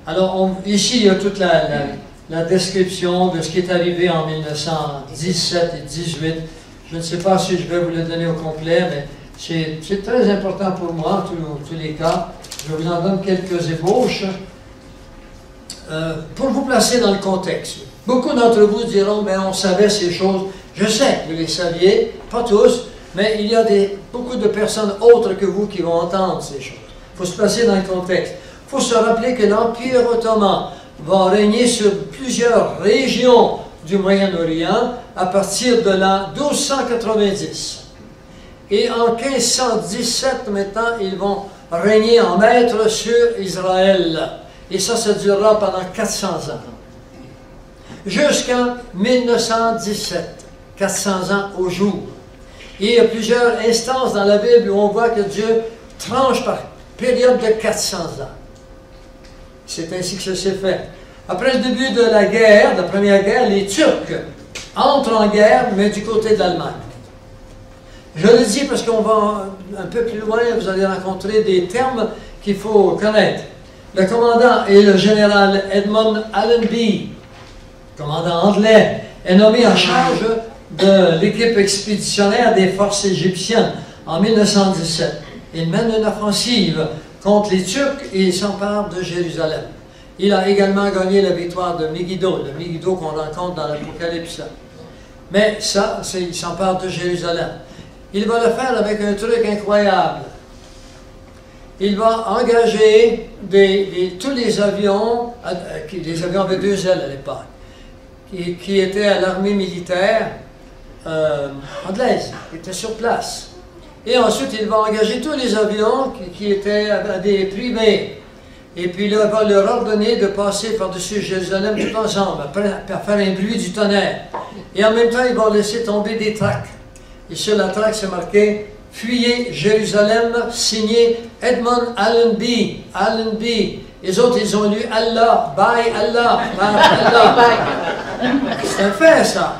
B: Alors, ici, il y a toute la description de ce qui est arrivé en 1917 et 18. Je ne sais pas si je vais vous le donner au complet, mais c'est très important pour moi, en tous les cas. Je vous en donne quelques ébauches. Pour vous placer dans le contexte. Beaucoup d'entre vous diront, mais on savait ces choses. Je sais que vous les saviez, pas tous, mais il y a beaucoup de personnes autres que vous qui vont entendre ces choses. Il faut se placer dans le contexte. Il faut se rappeler que l'Empire ottoman va régner sur plusieurs régions du Moyen-Orient à partir de l'an 1290. Et en 1517, maintenant, ils vont régner en maître sur Israël. Et ça durera pendant 400 ans. Jusqu'en 1917. 400 ans au jour. Et il y a plusieurs instances dans la Bible où on voit que Dieu tranche par période de 400 ans. C'est ainsi que ça s'est fait. Après le début de la guerre, de la première guerre, les Turcs entrent en guerre, mais du côté de l'Allemagne. Je le dis parce qu'on va un peu plus loin, vous allez rencontrer des termes qu'il faut connaître. Le commandant est le général Edmund Allenby, commandant anglais, est nommé en charge de l'équipe expéditionnaire des forces égyptiennes en 1917. Il mène une offensive contre les Turcs et il s'empare de Jérusalem. Il a également gagné la victoire de Megiddo, le Megiddo qu'on rencontre dans l'Apocalypse. Mais ça, il s'empare de Jérusalem. Il va le faire avec un truc incroyable. Il va engager tous les avions avec 2 ailes à l'époque, qui étaient à l'armée militaire anglaise, qui étaient sur place. Et ensuite, il va engager tous les avions qui étaient à des privés. Et puis là, il va leur ordonner de passer par-dessus Jérusalem tout ensemble, pour faire un bruit du tonnerre. Et en même temps, il va laisser tomber des tracts. Et sur la traque, c'est marqué « Fuyez Jérusalem, signé Edmund Allenby. Allenby. » Les autres, ils ont lu « Allah, bye Allah, bye Allah. » C'est un fait, ça.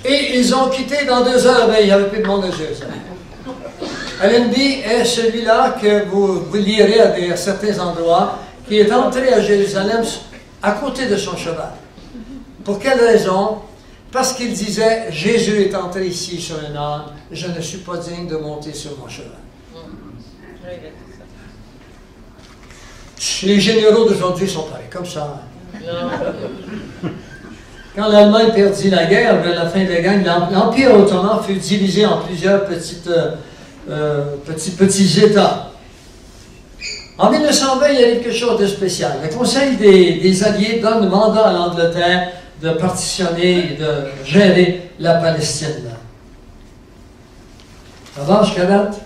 B: Et ils ont quitté dans 2 heures, il n'y avait plus de monde à Jérusalem. Allenby est celui-là que vous lirez à certains endroits, qui est entré à Jérusalem à côté de son cheval. Pour quelle raison? Parce qu'il disait, Jésus est entré ici sur un âne, je ne suis pas digne de monter sur mon cheval. Les généraux d'aujourd'hui sont pareils, comme ça. Quand l'Allemagne perdit la guerre, vers la fin de la guerre, l'Empire ottoman fut divisé en plusieurs petits États. En 1920, il y a quelque chose de spécial. Le Conseil des Alliés donne mandat à l'Angleterre de partitionner et de gérer la Palestine. Ça va jusqu'à date?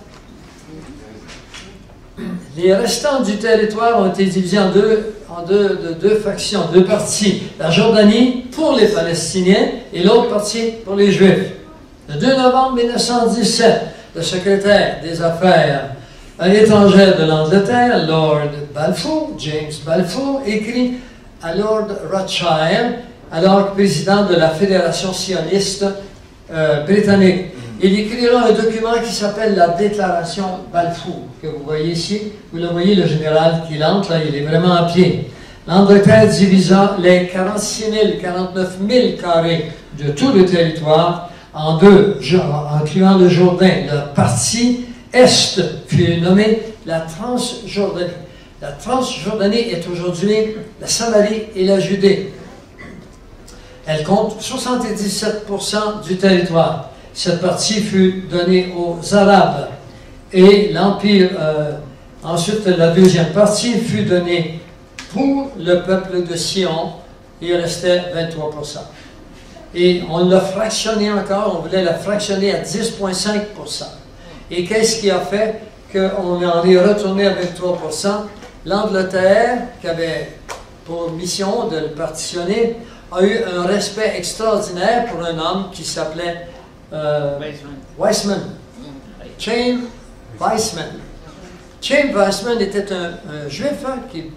B: Les restants du territoire ont été divisés en 2 en deux factions, deux parties. La Jordanie pour les Palestiniens et l'autre partie pour les Juifs. Le 2 novembre 1917, le secrétaire des Affaires étrangères de l'Angleterre, Lord Balfour, James Balfour, écrit à Lord Rothschild, alors président de la Fédération sioniste britannique. Il écrira un document qui s'appelle la Déclaration Balfour, que vous voyez ici. Vous le voyez, le général qui entre, là, il est vraiment à pied. L'Angleterre divisa les 46 000, 49 000 carrés de tout le territoire en deux, incluant le Jourdain. La partie est fut nommée la Transjordanie. La Transjordanie est aujourd'hui la Samarie et la Judée. Elle compte 77% du territoire. Cette partie fut donnée aux Arabes. Et l'Empire, ensuite la deuxième partie fut donnée pour le peuple de Sion. Il restait 23%. Et on l'a fractionné encore, on voulait la fractionner à 10,5%. Et qu'est-ce qui a fait qu'on en est retourné à 23%? L'Angleterre, qui avait pour mission de le partitionner, a eu un respect extraordinaire pour un homme qui s'appelait Weizmann. Chaim Weizmann. Chaim Weizmann était un juif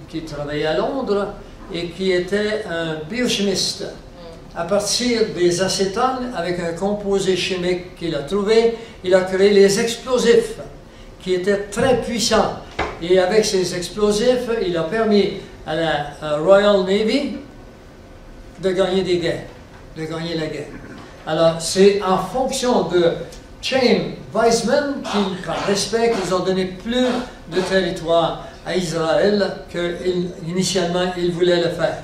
B: qui travaillait à Londres et qui était un biochimiste. À partir des acétones, avec un composé chimique qu'il a trouvé, il a créé les explosifs, qui étaient très puissants. Et avec ces explosifs, il a permis à la Royal Navy de gagner des guerres, de gagner la guerre. Alors, c'est en fonction de Chaim Weizmann, par respect, qu'ils ont donné plus de territoire à Israël qu'initialement ils voulaient le faire.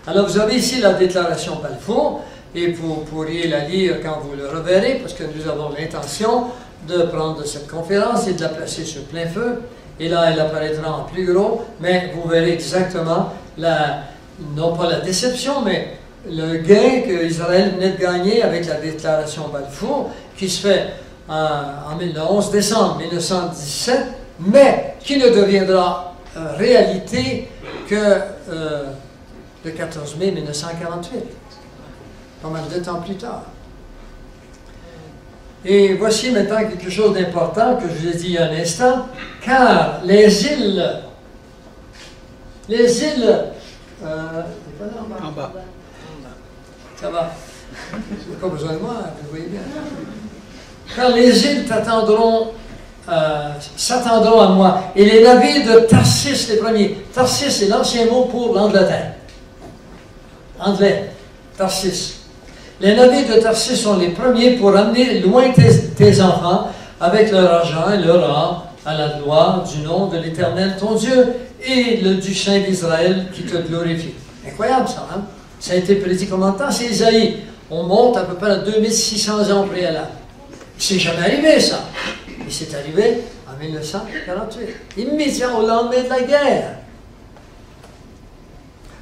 B: Alors, vous avez ici la déclaration Balfour, et vous pourriez la lire quand vous le reverrez, parce que nous avons l'intention de prendre cette conférence et de la placer sur plein feu. Et là, elle apparaîtra en plus gros, mais vous verrez exactement, non pas la déception, mais le gain que Israël venait de gagner avec la déclaration Balfour, qui se fait le 11 décembre 1917, mais qui ne deviendra réalité que le 14 mai 1948, pas mal de temps plus tard. Et voici maintenant quelque chose d'important que je vous ai dit il y a un instant, car les îles,
C: en bas.
B: Ça va, vous n'avez pas besoin de moi, vous voyez bien. Car les îles s'attendront à moi, et les navires de Tarsis, les premiers. Tarsis, c'est l'ancien mot pour l'Angleterre. Anglais, Tarsis. Les navires de Tarsis sont les premiers pour amener loin tes enfants avec leur argent et leur or à la gloire du nom de l'Éternel ton Dieu et du Saint d'Israël qui te glorifie. Incroyable ça, hein? Ça a été prédit combien de temps? C'est Isaïe. On monte à peu près à 2600 ans préalable. C'est jamais arrivé ça. Et c'est arrivé en 1948, immédiatement au lendemain de la guerre.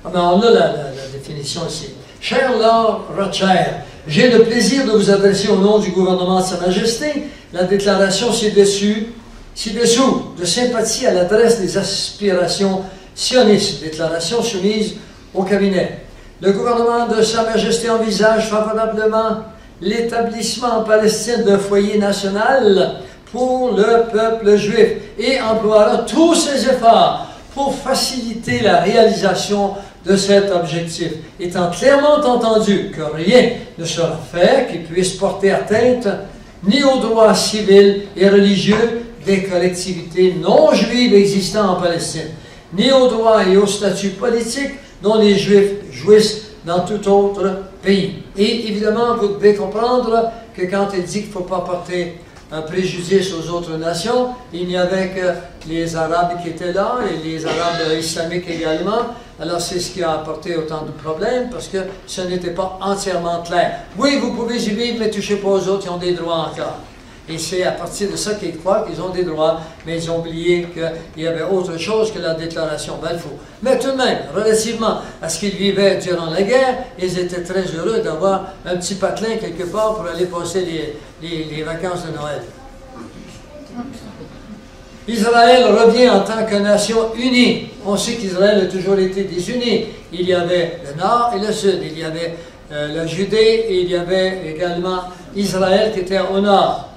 B: Ah ben on a la définition ici. Cher Lord Rothschild, j'ai le plaisir de vous adresser au nom du gouvernement de Sa Majesté la déclaration ci-dessous de sympathie à l'adresse des aspirations sionistes, déclaration soumise au cabinet. Le gouvernement de Sa Majesté envisage favorablement l'établissement en Palestine d'un foyer national pour le peuple juif et emploiera tous ses efforts pour faciliter la réalisation de cet objectif, étant clairement entendu que rien ne sera fait qui puisse porter atteinte ni aux droits civils et religieux des collectivités non juives existant en Palestine, ni aux droits et aux statuts politiques dont les Juifs jouissent dans tout autre pays. Et évidemment, vous devez comprendre que quand il dit qu'il ne faut pas porter un préjudice aux autres nations, il n'y avait que les Arabes qui étaient là, et les Arabes islamiques également. Alors c'est ce qui a apporté autant de problèmes, parce que ce n'était pas entièrement clair. Oui, vous pouvez y vivre, mais touchez pas aux autres, ils ont des droits encore. Et c'est à partir de ça qu'ils croient qu'ils ont des droits, mais ils ont oublié qu'il y avait autre chose que la déclaration Balfour. Mais tout de même, relativement à ce qu'ils vivaient durant la guerre, ils étaient très heureux d'avoir un petit patelin quelque part pour aller passer les vacances de Noël. Israël revient en tant que nation unie. On sait qu'Israël a toujours été désuni. Il y avait le nord et le sud. Il y avait la Judée et il y avait également Israël qui était au nord.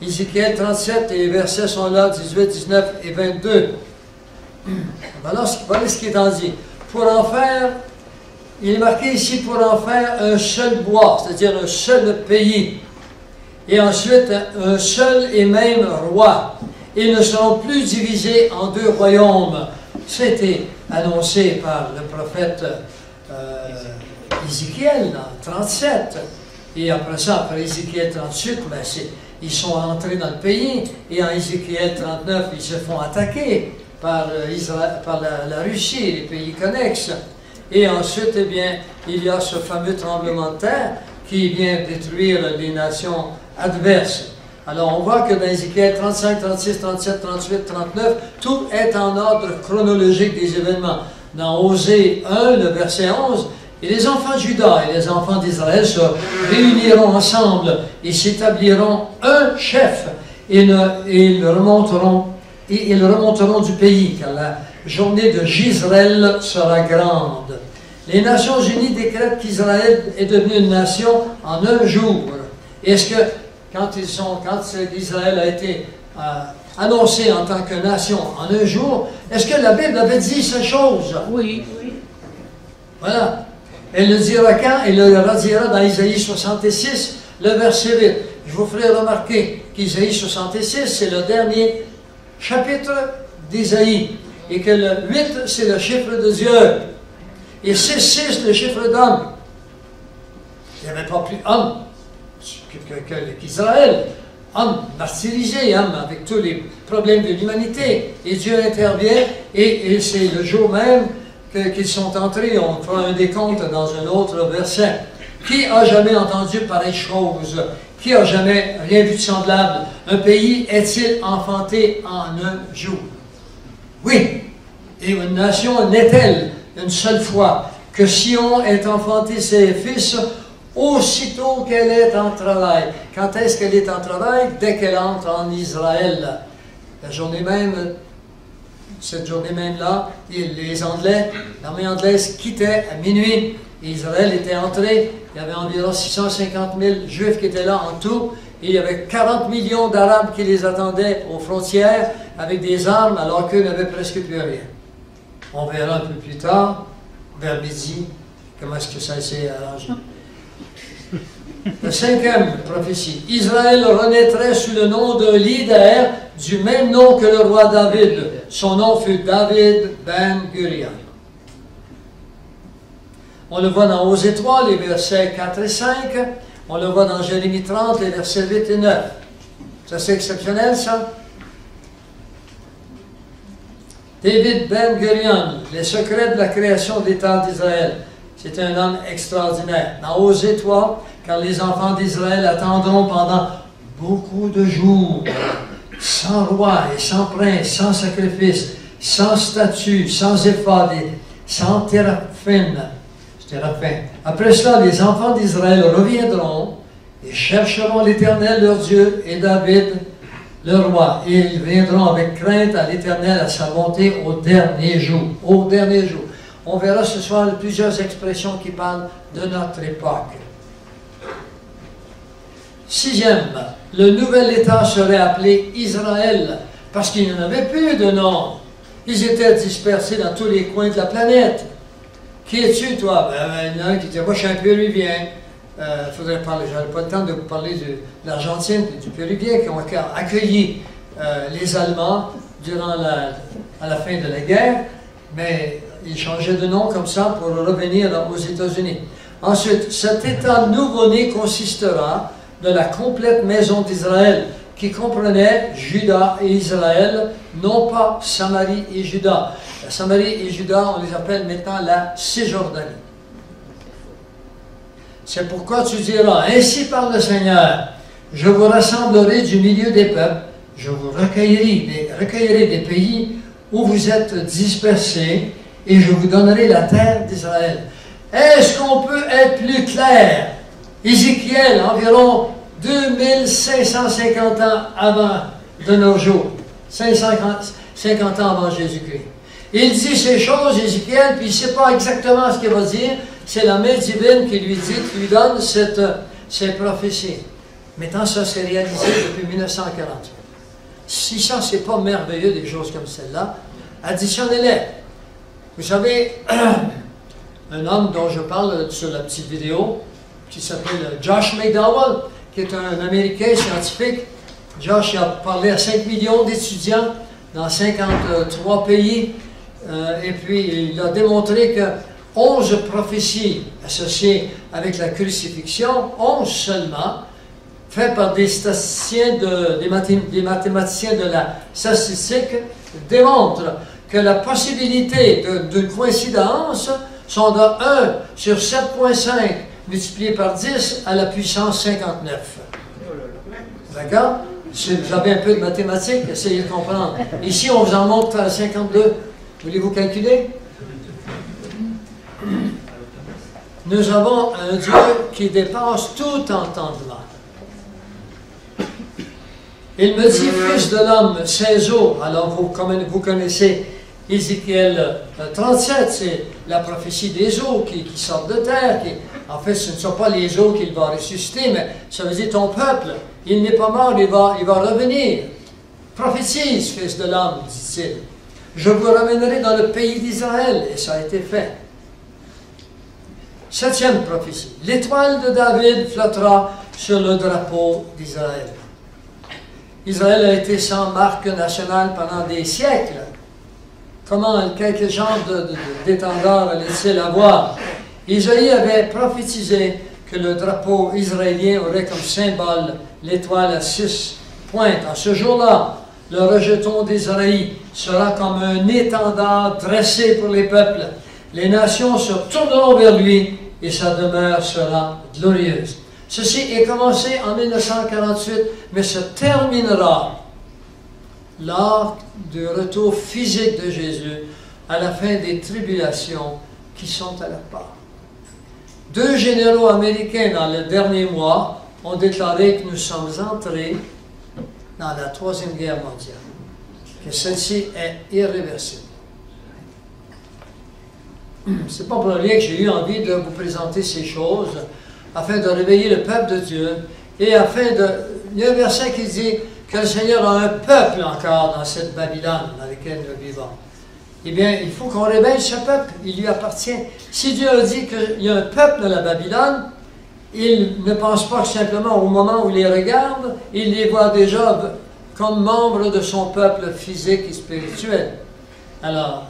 B: Ézéchiel 37, et les versets sont là, 18, 19 et 22. Voilà ce qui est en dit. Pour en faire, il est marqué ici, pour en faire un seul bois, c'est-à-dire un seul pays. Et ensuite, un seul et même roi. Ils ne seront plus divisés en deux royaumes. C'était annoncé par le prophète Ézéchiel en 37. Et après ça, après Ézéchiel 38, ben ils sont entrés dans le pays. Et en Ézéchiel 39, ils se font attaquer par la Russie et les pays connexes. Et ensuite, eh bien, il y a ce fameux tremblement de terre qui vient détruire les nations adverses. Alors, on voit que dans Ézéchiel 35, 36, 37, 38, 39, tout est en ordre chronologique des événements. Dans Osée 1, le verset 11, et les enfants de Juda et les enfants d'Israël se réuniront ensemble et s'établiront un chef et ils remonteront du pays, car la journée de Jisraël sera grande. Les Nations Unies décrètent qu'Israël est devenu une nation en un jour. Est-ce que quand Israël a été annoncé en tant que nation en un jour, est-ce que la Bible avait dit ces choses?
C: Oui.
B: Voilà. Elle le dira quand? Elle le redira dans Isaïe 66, le verset 8. Je vous ferai remarquer qu'Isaïe 66, c'est le dernier chapitre d'Isaïe. Et que le 8, c'est le chiffre de Dieu. Et 6, le chiffre d'homme. Il n'y avait pas plus homme qu'Israël. Homme martyrisé, homme avec tous les problèmes de l'humanité. Et Dieu intervient, et c'est le jour même qu'ils sont entrés. On fera un décompte dans un autre verset. Qui a jamais entendu pareille chose? Qui a jamais rien vu de semblable? Un pays est-il enfanté en un jour? Oui. Et une nation n'est-elle une seule fois que Sion ait enfanté ses fils aussitôt qu'elle est en travail? Quand est-ce qu'elle est en travail? Dès qu'elle entre en Israël. La journée même, cette journée même-là, les Anglais, l'armée anglaise quittait à minuit. Et Israël était entré. Il y avait environ 650 000 Juifs qui étaient là en tout. Et il y avait 40 millions d'Arabes qui les attendaient aux frontières avec des armes alors qu'eux n'avaient presque plus rien. On verra un peu plus tard, vers midi, comment est-ce que ça s'est arrangé. La cinquième prophétie. Israël renaîtrait sous le nom d'un leader du même nom que le roi David. Son nom fut David Ben Gurion. On le voit dans Osée 3, les versets 4 et 5. On le voit dans Jérémie 30, les versets 8 et 9. Ça, c'est exceptionnel, ça? David Ben Gurion, les secrets de la création de l'État d'Israël. C'est un homme extraordinaire. Dans Osée 3, car les enfants d'Israël attendront pendant beaucoup de jours, sans roi et sans prince, sans sacrifice, sans statue, sans éphod, sans téraphim. Après cela, les enfants d'Israël reviendront et chercheront l'Éternel leur Dieu et David le roi. Et ils viendront avec crainte à l'Éternel à sa bonté au dernier jour. Au dernier jour. On verra ce soir plusieurs expressions qui parlent de notre époque. Sixième, le nouvel État serait appelé Israël, parce qu'il n'y en avait plus de nom. Ils étaient dispersés dans tous les coins de la planète. Qui es-tu, toi? Il y en a un qui disait, moi je suis un Péruvien. Faudrait parler, j'avais pas le temps de vous parler de l'Argentine et du Péruvien qui ont accueilli les Allemands à la fin de la guerre, mais ils changeaient de nom comme ça pour revenir aux États-Unis. Ensuite, cet État nouveau-né consistera de la complète maison d'Israël, qui comprenait Juda et Israël, non pas Samarie et Juda. La Samarie et Juda, on les appelle maintenant la Cisjordanie. C'est pourquoi tu diras, ainsi parle le Seigneur, je vous rassemblerai du milieu des peuples, je vous recueillerai des pays où vous êtes dispersés, et je vous donnerai la terre d'Israël. Est-ce qu'on peut être plus clair? Ézéchiel, environ 2550 ans avant de nos jours. 50 ans avant Jésus-Christ. Il dit ces choses, Ézéchiel, puis il ne sait pas exactement ce qu'il va dire. C'est la main divine qui lui dit, qui lui donne ces prophéties. Maintenant, ça s'est réalisé depuis 1948. Si ça, c'est pas merveilleux, des choses comme celle-là, additionnez-les. Vous savez, un homme dont je parle sur la petite vidéo, qui s'appelle Josh McDowell, qui est un Américain scientifique. Josh a parlé à 5 millions d'étudiants dans 53 pays, et puis il a démontré que 11 prophéties associées avec la crucifixion, 11 seulement, faites par des statisticiens, des mathématiciens de la statistique, démontrent que la possibilité d'une coïncidence sont de 1 sur 7,5 multiplié par 10 à la puissance 59. D'accord? Si vous avez un peu de mathématiques, essayez de comprendre. Ici, on vous en montre à 52. Voulez-vous calculer? Nous avons un Dieu qui dépasse tout entendement. Il me dit, fils de l'homme, ses os. Alors, vous connaissez Ézéchiel 37, c'est la prophétie des eaux qui sortent de terre. En fait, ce ne sont pas les eaux qu'il va ressusciter, mais ça veut dire ton peuple. Il n'est pas mort, il va revenir. Prophétise, fils de l'homme, dit-il. Je vous ramènerai dans le pays d'Israël, et ça a été fait. 7e prophétie. L'étoile de David flottera sur le drapeau d'Israël. Israël a été sans marque nationale pendant des siècles. Comment, quelques genres d'étendards allait-il avoir? Isaïe avait prophétisé que le drapeau israélien aurait comme symbole l'étoile à 6 pointes. En ce jour-là, le rejeton d'Israël sera comme un étendard dressé pour les peuples. Les nations se tourneront vers lui et sa demeure sera glorieuse. Ceci est commencé en 1948, mais se terminera lors du retour physique de Jésus à la fin des tribulations qui sont à leur part. 2 généraux américains dans le dernier mois ont déclaré que nous sommes entrés dans la 3e guerre mondiale, que celle-ci est irréversible. C'est pas pour rien que j'ai eu envie de vous présenter ces choses, afin de réveiller le peuple de Dieu, et afin de... Il y a un verset qui dit que le Seigneur a un peuple encore dans cette Babylone dans laquelle nous vivons. Eh bien, il faut qu'on réveille ce peuple, il lui appartient. Si Dieu a dit qu'il y a un peuple dans la Babylone, il ne pense pas que simplement au moment où il les regarde, il les voit déjà comme membres de son peuple physique et spirituel. Alors,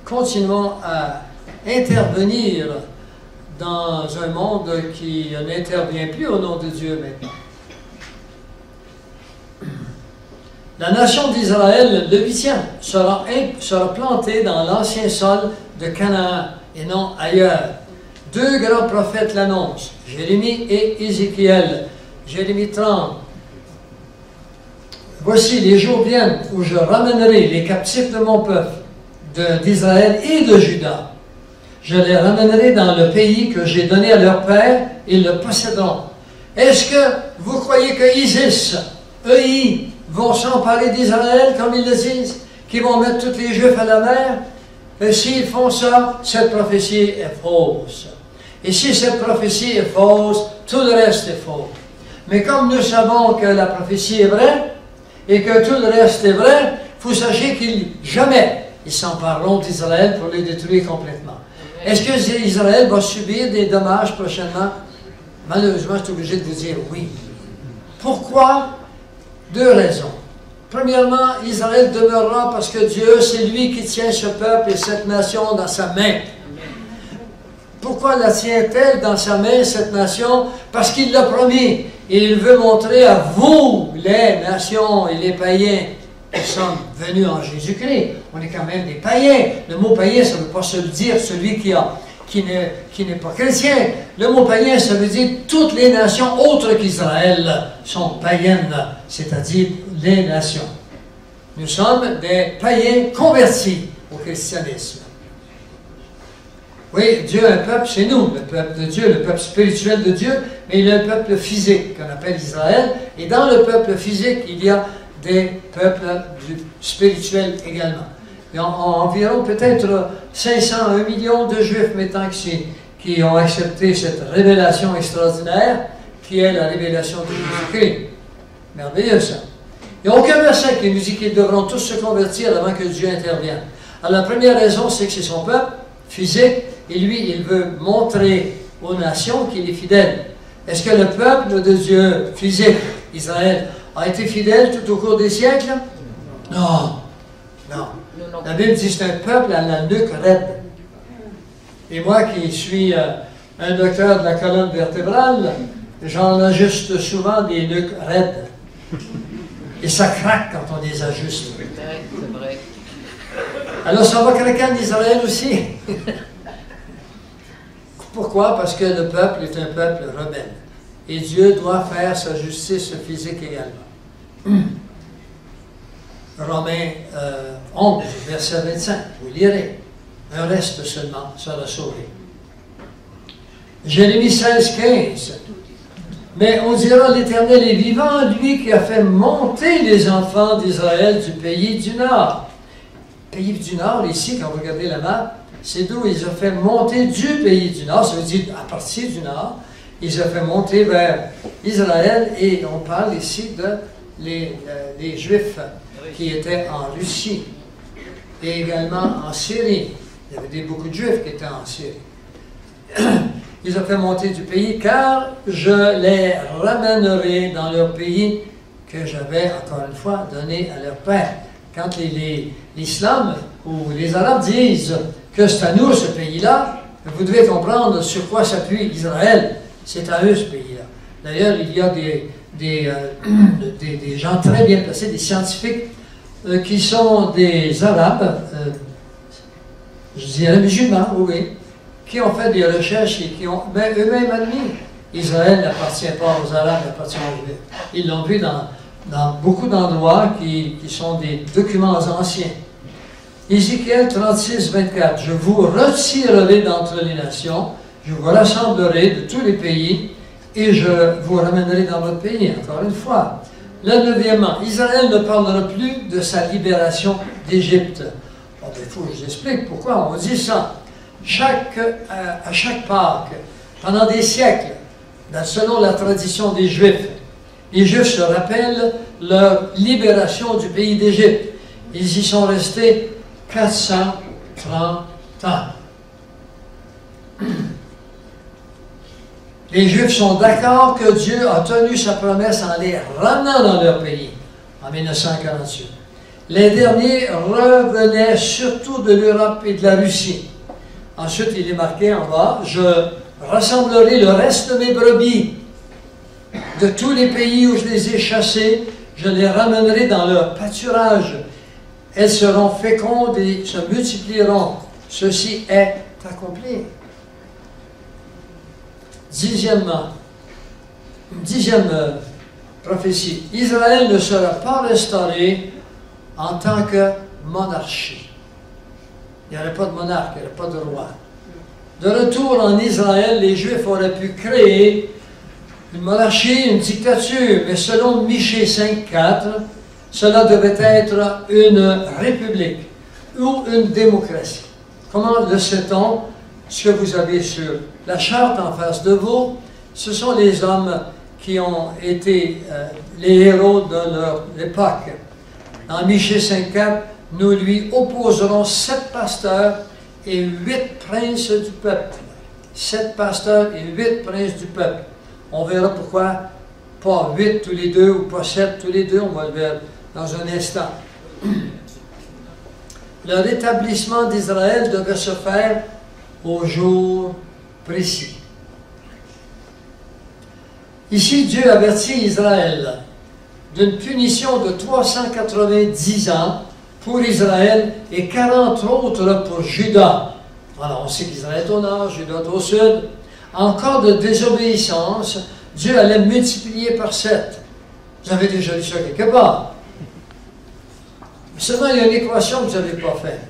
B: continuons à intervenir dans un monde qui n'intervient plus au nom de Dieu maintenant. La nation d'Israël, le 8e, sera plantée dans l'ancien sol de Canaan et non ailleurs. 2 grands prophètes l'annoncent, Jérémie et Ézéchiel. Jérémie 30. Voici, les jours viennent où je ramènerai les captifs de mon peuple, d'Israël et de Juda. Je les ramènerai dans le pays que j'ai donné à leur père, ils le posséderont. Est-ce que vous croyez que Isis, EI, vont s'emparer d'Israël, comme ils le disent, qu'ils vont mettre tous les Juifs à la mer? Et s'ils font ça, cette prophétie est fausse. Et si cette prophétie est fausse, tout le reste est faux. Mais comme nous savons que la prophétie est vraie, et que tout le reste est vrai, il faut sachez qu'ils jamais ils s'empareront d'Israël pour les détruire complètement. Est-ce que Israël va subir des dommages prochainement? Malheureusement, je suis obligé de vous dire oui. Pourquoi? 2 raisons. Premièrement, Israël demeurera parce que Dieu, c'est lui qui tient ce peuple et cette nation dans sa main. Pourquoi la tient-elle dans sa main, cette nation? Parce qu'il l'a promis. Et il veut montrer à vous, les nations et les païens, qui sommes venus en Jésus-Christ. On est quand même des païens. Le mot païen, ça ne veut pas se le dire celui qui n'est pas chrétien. Le mot païen, ça veut dire toutes les nations autres qu'Israël sont païennes, c'est-à-dire les nations. Nous sommes des païens convertis au christianisme. Oui, Dieu a un peuple chez nous, le peuple de Dieu, le peuple spirituel de Dieu, mais il a un peuple physique qu'on appelle Israël. Et dans le peuple physique, il y a des peuples spirituels également. Il y a environ peut-être 500 à 1 million de Juifs maintenant qui ont accepté cette révélation extraordinaire qui est la révélation de Jésus-Christ. Merveilleux ça. Il n'y a aucun verset qui nous dit qu'ils devront tous se convertir avant que Dieu intervienne. Alors la première raison, c'est que c'est son peuple physique et lui, il veut montrer aux nations qu'il est fidèle. Est-ce que le peuple de Dieu physique, Israël, a été fidèle tout au cours des siècles? Non. Non. La Bible dit que c'est un peuple à la nuque raide. Et moi qui suis un docteur de la colonne vertébrale, j'en ajuste souvent des nuques raides. Et ça craque quand on les ajuste.
C: C'est vrai.
B: Alors ça va craquer en Israël aussi. Pourquoi? Parce que le peuple est un peuple rebelle. Et Dieu doit faire sa justice physique également. Romains 11, verset 25, vous lirez. Un reste seulement sera sauvé. Jérémie 16, 15. Mais on dira, l'Éternel est vivant, lui qui a fait monter les enfants d'Israël du pays du Nord. Pays du Nord, ici, quand vous regardez la map, c'est d'où ils ont fait monter du pays du Nord, ça veut dire à partir du Nord, ils ont fait monter vers Israël, et on parle ici de les Juifs qui étaient en Russie, et également en Syrie. Il y avait beaucoup de Juifs qui étaient en Syrie. Ils ont fait monter du pays, car je les ramènerai dans leur pays que j'avais, encore une fois, donné à leur père. Quand l'islam ou les Arabes disent que c'est à nous ce pays-là, vous devez comprendre sur quoi s'appuie Israël. C'est à eux ce pays-là. D'ailleurs, il y a des gens très bien placés, des scientifiques, qui sont des Arabes, je dirais musulmans, oui, qui ont fait des recherches et qui ont eux-mêmes admis Israël n'appartient pas aux Arabes, appartient aux Juifs. Ils l'ont vu dans beaucoup d'endroits qui sont des documents anciens. Ézéchiel 36, 24. Je vous retirerai d'entre les nations, je vous rassemblerai de tous les pays et je vous ramènerai dans votre pays, encore une fois. Le 9e, Israël ne parlera plus de sa libération d'Égypte. Bon, il faut que je vous explique pourquoi on dit ça. À chaque Pâques, pendant des siècles, selon la tradition des Juifs, les Juifs se rappellent leur libération du pays d'Égypte. Ils y sont restés 430 ans. Les Juifs sont d'accord que Dieu a tenu sa promesse en les ramenant dans leur pays, en 1948. Les derniers revenaient surtout de l'Europe et de la Russie. Ensuite, il est marqué en bas, je rassemblerai le reste de mes brebis de tous les pays où je les ai chassés, je les ramènerai dans leur pâturage. Elles seront fécondes et se multiplieront. Ceci est accompli. Dixième prophétie. Israël ne sera pas restauré en tant que monarchie. Il n'y aurait pas de monarque, il n'y aurait pas de roi. De retour en Israël, les Juifs auraient pu créer une monarchie, une dictature, mais selon Michée 5.4, cela devait être une république ou une démocratie. Comment le sait-on? Ce que vous avez sur la charte en face de vous, ce sont les hommes qui ont été les héros de leur époque. Dans Michée 5.4, nous lui opposerons 7 pasteurs et 8 princes du peuple. 7 pasteurs et 8 princes du peuple. On verra pourquoi pas 8 tous les deux ou pas 7 tous les deux, on va le voir dans un instant. Le rétablissement d'Israël devait se faire au jour précis. Ici, Dieu avertit Israël d'une punition de 390 ans pour Israël et 40 autres pour Juda. Alors, on sait qu'Israël est au nord, Juda est au sud. En cas de désobéissance, Dieu allait multiplier par 7. Vous avez déjà lu ça quelque part. Seulement, il y a une équation que vous n'avez pas faite.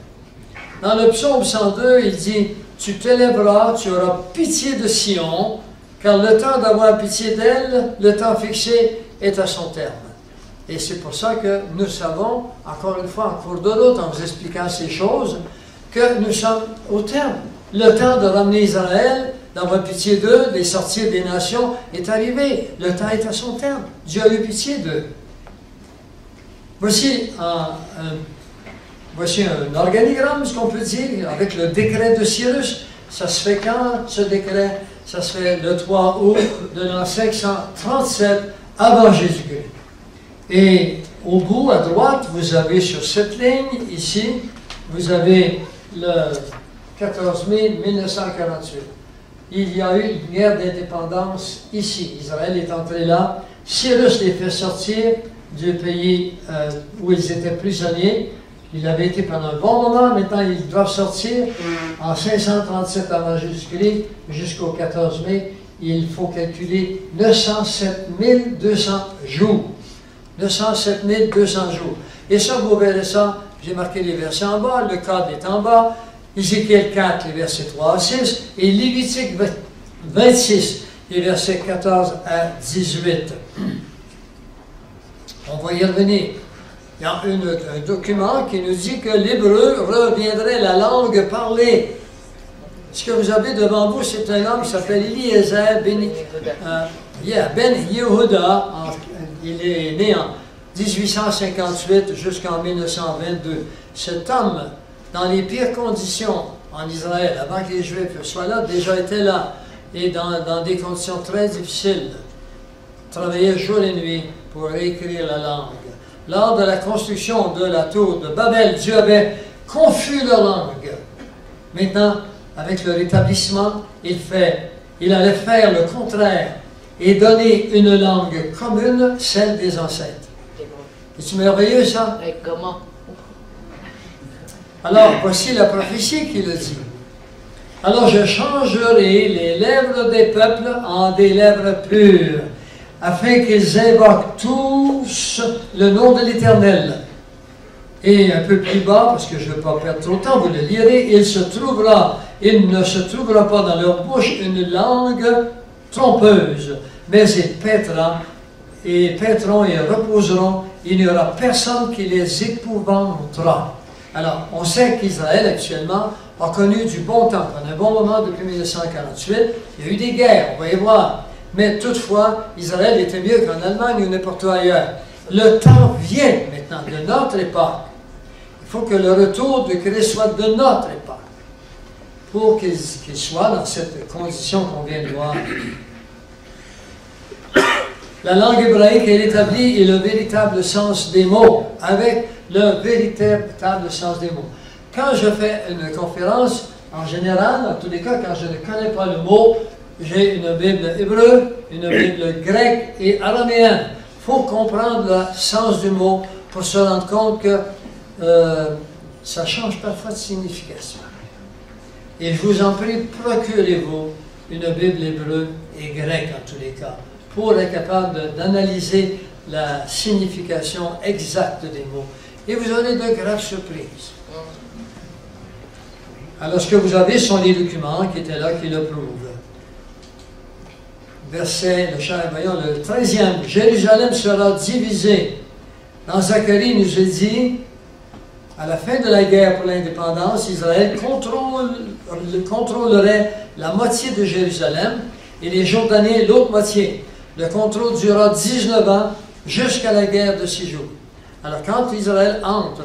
B: Dans le psaume 102, il dit « Tu t'élèveras, tu auras pitié de Sion, car le temps d'avoir pitié d'elle, le temps fixé, est à son terme. » Et c'est pour ça que nous savons, encore une fois, en cours de route, en vous expliquant ces choses, que nous sommes au terme. Le temps de ramener Israël, d'avoir pitié d'eux, de les sortir des nations, est arrivé. Le temps est à son terme. Dieu a eu pitié d'eux. Voici un organigramme, ce qu'on peut dire, avec le décret de Cyrus. Ça se fait quand, ce décret? Ça se fait le 3 août de l'an 537 avant Jésus-Christ. Et au bout, à droite, vous avez sur cette ligne, ici, vous avez le 14 mai 1948. Il y a eu une guerre d'indépendance ici. Israël est entré là. Cyrus les fait sortir du pays où ils étaient prisonniers. Il avait été pendant un bon moment. Maintenant, ils doivent sortir en 537 avant Jésus-Christ jusqu'au 14 mai. Il faut calculer 907 200 jours. 907 200 jours. Et ça, vous verrez ça. J'ai marqué les versets en bas. Le cadre est en bas. Ézéchiel 4, les versets 3 à 6. Et Lévitique 26, les versets 14 à 18. On va y revenir. Il y a un document qui nous dit que l'hébreu reviendrait la langue parlée. Ce que vous avez devant vous, c'est un homme qui s'appelle Eliezer Ben Yehuda. Il est né en 1858 jusqu'en 1922. Cet homme, dans les pires conditions en Israël, avant que les Juifs soient là, déjà était là, et dans des conditions très difficiles, travaillait jour et nuit pour réécrire la langue. Lors de la construction de la tour de Babel, Dieu avait confus leur langue. Maintenant, avec le rétablissement, il allait faire le contraire et donner une langue commune, celle des ancêtres. C'est merveilleux, ça?
C: Et comment?
B: Alors, voici la prophétie qui le dit. Alors, je changerai les lèvres des peuples en des lèvres pures, afin qu'ils invoquent tous le nom de l'Éternel. Et un peu plus bas, parce que je ne veux pas perdre trop de temps, vous le lirez, il ne se trouvera pas dans leur bouche une langue trompeuse, mais ils paîtront et reposeront, il n'y aura personne qui les épouvantera. Alors, on sait qu'Israël, actuellement, a connu du bon temps. Pendant un bon moment, depuis 1948, il y a eu des guerres, on va y voir. Mais toutefois, Israël était mieux qu'en Allemagne ou n'importe où ailleurs. Le temps vient maintenant de notre époque. Il faut que le retour de Christ soit de notre époque, pour qu'il soit dans cette condition qu'on vient de voir. La langue hébraïque est établie et le véritable sens des mots, avec le véritable sens des mots. Quand je fais une conférence, en général, dans tous les cas, quand je ne connais pas le mot, j'ai une Bible hébreu, une Bible grecque et araméenne. Il faut comprendre le sens du mot pour se rendre compte que ça change parfois de signification. Et je vous en prie, procurez-vous une Bible hébreu et grecque en tous les cas, pour être capable d'analyser la signification exacte des mots. Et vous aurez de graves surprises. Alors, ce que vous avez sont les documents qui étaient là, qui le prouvent. Verset, voyons, le 13e. Jérusalem sera divisée. Dans Zacharie, il nous est dit, à la fin de la guerre pour l'indépendance, Israël contrôlerait la moitié de Jérusalem et les Jordaniens l'autre moitié. Le contrôle durera 19 ans jusqu'à la guerre de 6 jours. Alors, quand Israël entre,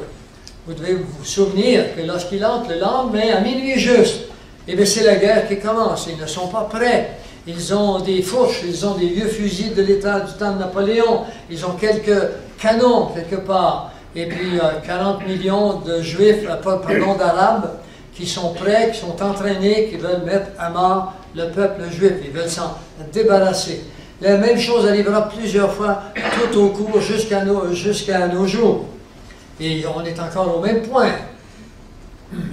B: vous devez vous souvenir que lorsqu'il entre le lendemain, à minuit juste, eh bien, c'est la guerre qui commence. Ils ne sont pas prêts. Ils ont des fourches, ils ont des vieux fusils de l'État du temps de Napoléon. Ils ont quelques canons quelque part. Et puis, 40 millions de Juifs, d'Arabes, qui sont prêts, qui sont entraînés, qui veulent mettre à mort le peuple juif. Ils veulent s'en débarrasser. La même chose arrivera plusieurs fois tout au cours jusqu'à nos jours. Et on est encore au même point.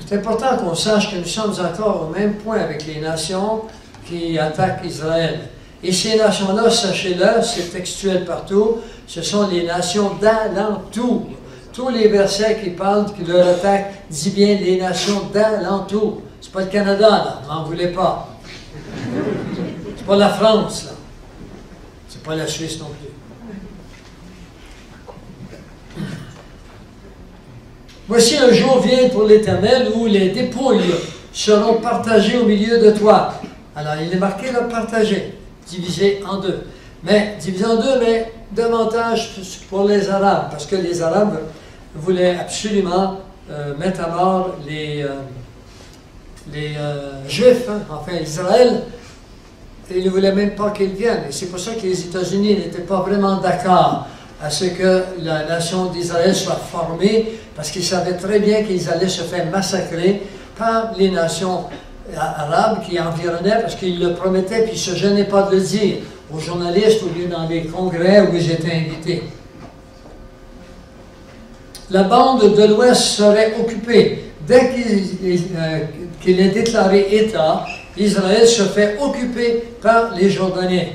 B: C'est important qu'on sache que nous sommes encore au même point avec les nations qui attaquent Israël. Et ces nations-là, sachez-le, c'est textuel partout, ce sont les nations d'alentour. Tous les versets qui parlent de leur attaque disent bien les nations d'alentour. C'est pas le Canada, là, n'en voulez pas. C'est pas la France, là. C'est pas la Suisse non plus. Voici un jour vient pour l'Éternel où les dépouilles seront partagées au milieu de toi. Alors, il est marqué là, partagé, divisé en deux. Mais, divisé en deux, mais davantage pour les Arabes, parce que les Arabes voulaient absolument mettre à mort les Juifs, hein, enfin Israël, et ils ne voulaient même pas qu'ils viennent. Et c'est pour ça que les États-Unis n'étaient pas vraiment d'accord à ce que la nation d'Israël soit formée, parce qu'ils savaient très bien qu'ils allaient se faire massacrer par les nations arabes qui environnaient, parce qu'ils le promettaient, puis ils ne se gênaient pas de le dire aux journalistes ou bien dans les congrès où ils étaient invités. La bande de l'Ouest serait occupée. Dès qu'il est déclaré État, Israël se fait occuper par les Jordaniens,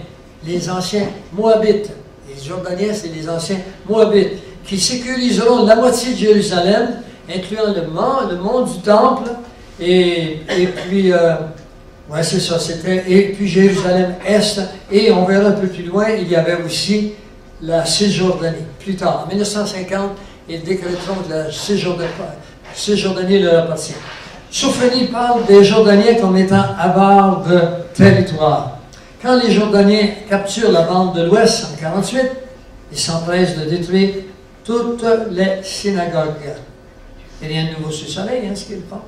B: les anciens Moabites. Les Jordaniens, c'est les anciens Moabites, qui sécuriseront la moitié de Jérusalem, incluant le mont du Temple, et puis, ouais, c'est ça, et puis Jérusalem-Est, et on verra un peu plus loin, il y avait aussi la Cisjordanie. Plus tard, en 1950, ils décréteront que la Cisjordanie leur appartient. Sophonie parle des Jordaniens comme étant avares de territoire. Quand les Jordaniens capturent la bande de l'Ouest en 1948, ils s'empressent de détruire toutes les synagogues. Et rien de nouveau sous le soleil, hein, ce qu'ils font.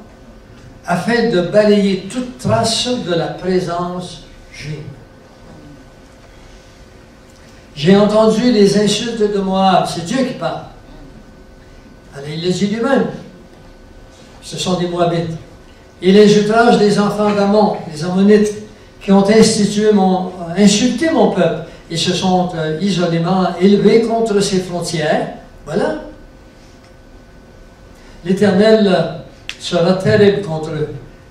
B: Afin de balayer toute trace de la présence juive. J'ai entendu les insultes de Moab. C'est Dieu qui parle. Alors, il le dit lui-même. Ce sont des Moabites. Et les outrages des enfants d'Ammon, les Ammonites, qui ont insulté mon peuple et se sont isolément élevés contre ses frontières. Voilà. L'Éternel sera terrible contre eux,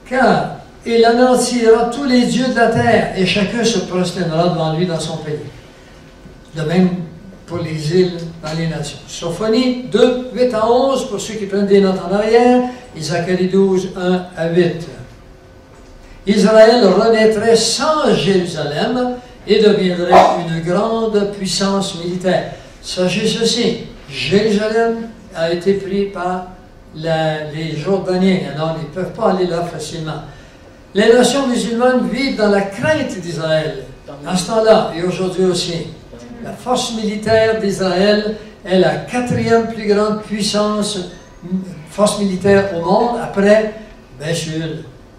B: car il anéantira tous les dieux de la terre, et chacun se prosternera devant lui dans son pays. De même pour les îles dans les nations. Sophonie 2, 8 à 11, pour ceux qui prennent des notes en arrière, et Zacharie 12, 1 à 8. Israël renaîtrait sans Jérusalem et deviendrait une grande puissance militaire. Sachez ceci, Jérusalem a été pris par les Jordaniens, alors ils ne peuvent pas aller là facilement. Les nations musulmanes vivent dans la crainte d'Israël, à ce temps-là et aujourd'hui aussi. La force militaire d'Israël est la 4e plus grande force militaire au monde, après, bien sûr,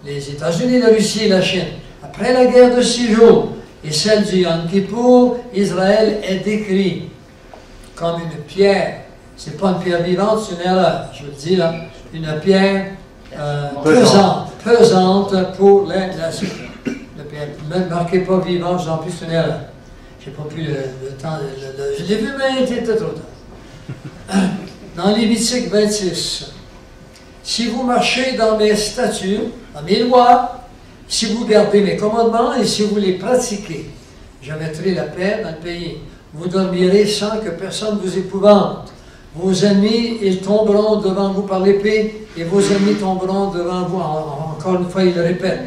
B: les États-Unis, la Russie et la Chine. Après la guerre de 6 jours et celle du Yom Kippour, Israël est décrit comme une pierre. Ce n'est pas une pierre vivante, c'est une erreur, je vous le dis là. Une pierre pesante pour les nations. Ne marquez pas vivant, en plus c'est une erreur. Je n'ai pas pu le temps, je l'ai vu, mais il était trop tard. Dans Lévitique 26, si vous marchez dans mes statuts, dans mes lois, si vous gardez mes commandements et si vous les pratiquez, je mettrai la paix dans le pays. Vous dormirez sans que personne vous épouvante. Vos ennemis, ils tomberont devant vous par l'épée, et vos ennemis tomberont devant vous. Encore une fois, il le répète.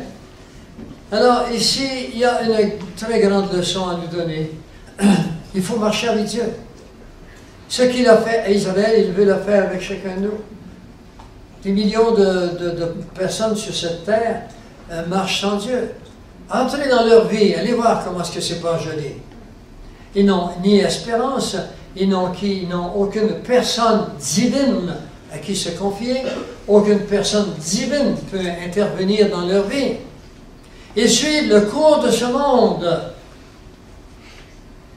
B: Alors, ici, il y a une très grande leçon à nous donner. Il faut marcher avec Dieu. Ce qu'il a fait à Israël, il veut le faire avec chacun de nous. Des millions de personnes sur cette terre marchent sans Dieu. Entrez dans leur vie, allez voir comment est-ce que c'est pas joli. Ils n'ont ni espérance, ils n'ont aucune personne divine à qui se confier, aucune personne divine peut intervenir dans leur vie. Ils suivent le cours de ce monde.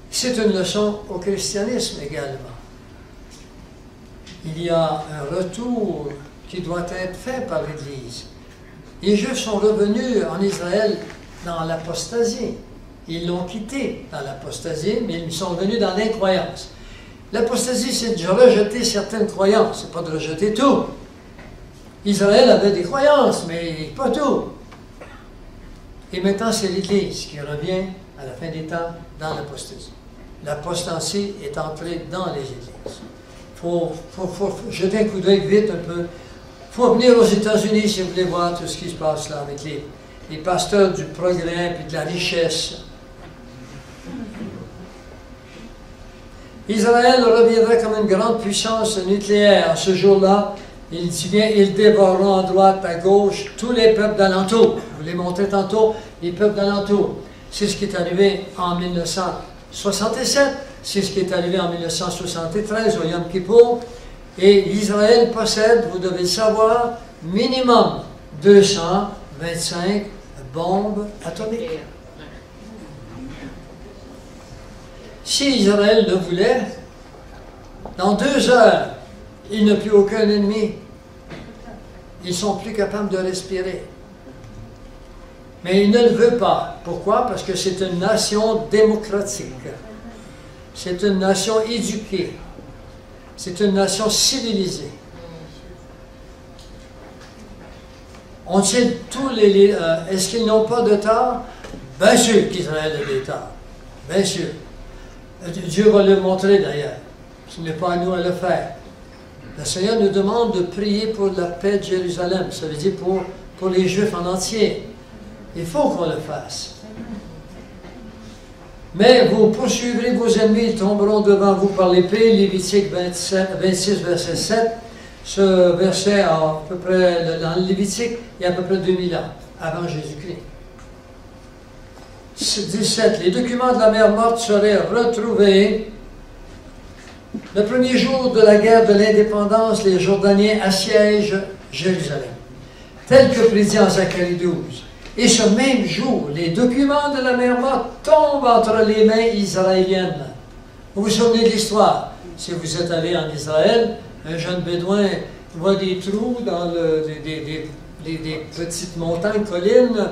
B: C'est une leçon au christianisme également. Il y a un retour qui doit être fait par l'Église. Les Juifs sont revenus en Israël dans l'apostasie. Ils l'ont quitté dans l'apostasie, mais ils sont revenus dans l'incroyance. L'apostasie, c'est de rejeter certaines croyances, c'est pas de rejeter tout. Israël avait des croyances, mais pas tout. Et maintenant, c'est l'Église qui revient à la fin des temps dans l'apostasie. L'apostasie est entrée dans les églises. Il faut jeter un coup d'œil vite un peu. Il faut venir aux États-Unis si vous voulez voir tout ce qui se passe là avec les pasteurs du progrès et de la richesse. Israël reviendrait comme une grande puissance nucléaire. Ce jour-là, il dit bien, ils dévoreront à droite, à gauche, tous les peuples d'alentour. Vous les montrez tantôt, les peuples d'alentour. C'est ce qui est arrivé en 1967, c'est ce qui est arrivé en 1973 au Yom Kippour. Et Israël possède, vous devez le savoir, minimum 225 bombes atomiques. Si Israël le voulait, dans 2 heures, il n'a plus aucun ennemi. Ils ne sont plus capables de respirer. Mais il ne le veut pas. Pourquoi? Parce que c'est une nation démocratique. C'est une nation éduquée. C'est une nation civilisée. On sait tous les... est-ce qu'ils n'ont pas de tort? Bien sûr qu'Israël a des torts. Bien sûr. Dieu va le montrer d'ailleurs. Ce n'est pas à nous à le faire. Le Seigneur nous demande de prier pour la paix de Jérusalem. Ça veut dire pour les Juifs en entier. Il faut qu'on le fasse. Mais vous poursuivrez vos ennemis, ils tomberont devant vous par l'épée. Lévitique 26, verset 7. Ce verset, à peu près, dans le Lévitique, il y a à peu près 2000 ans, avant Jésus-Christ. 17. Les documents de la mer Morte seraient retrouvés. Le premier jour de la guerre de l'indépendance, les Jordaniens assiègent Jérusalem, tel que prédit en Zacharie 12. Et ce même jour, les documents de la mer Morte tombent entre les mains israéliennes. Vous vous souvenez de l'histoire? Si vous êtes allé en Israël, un jeune bédouin voit des trous dans des petites montagnes, collines,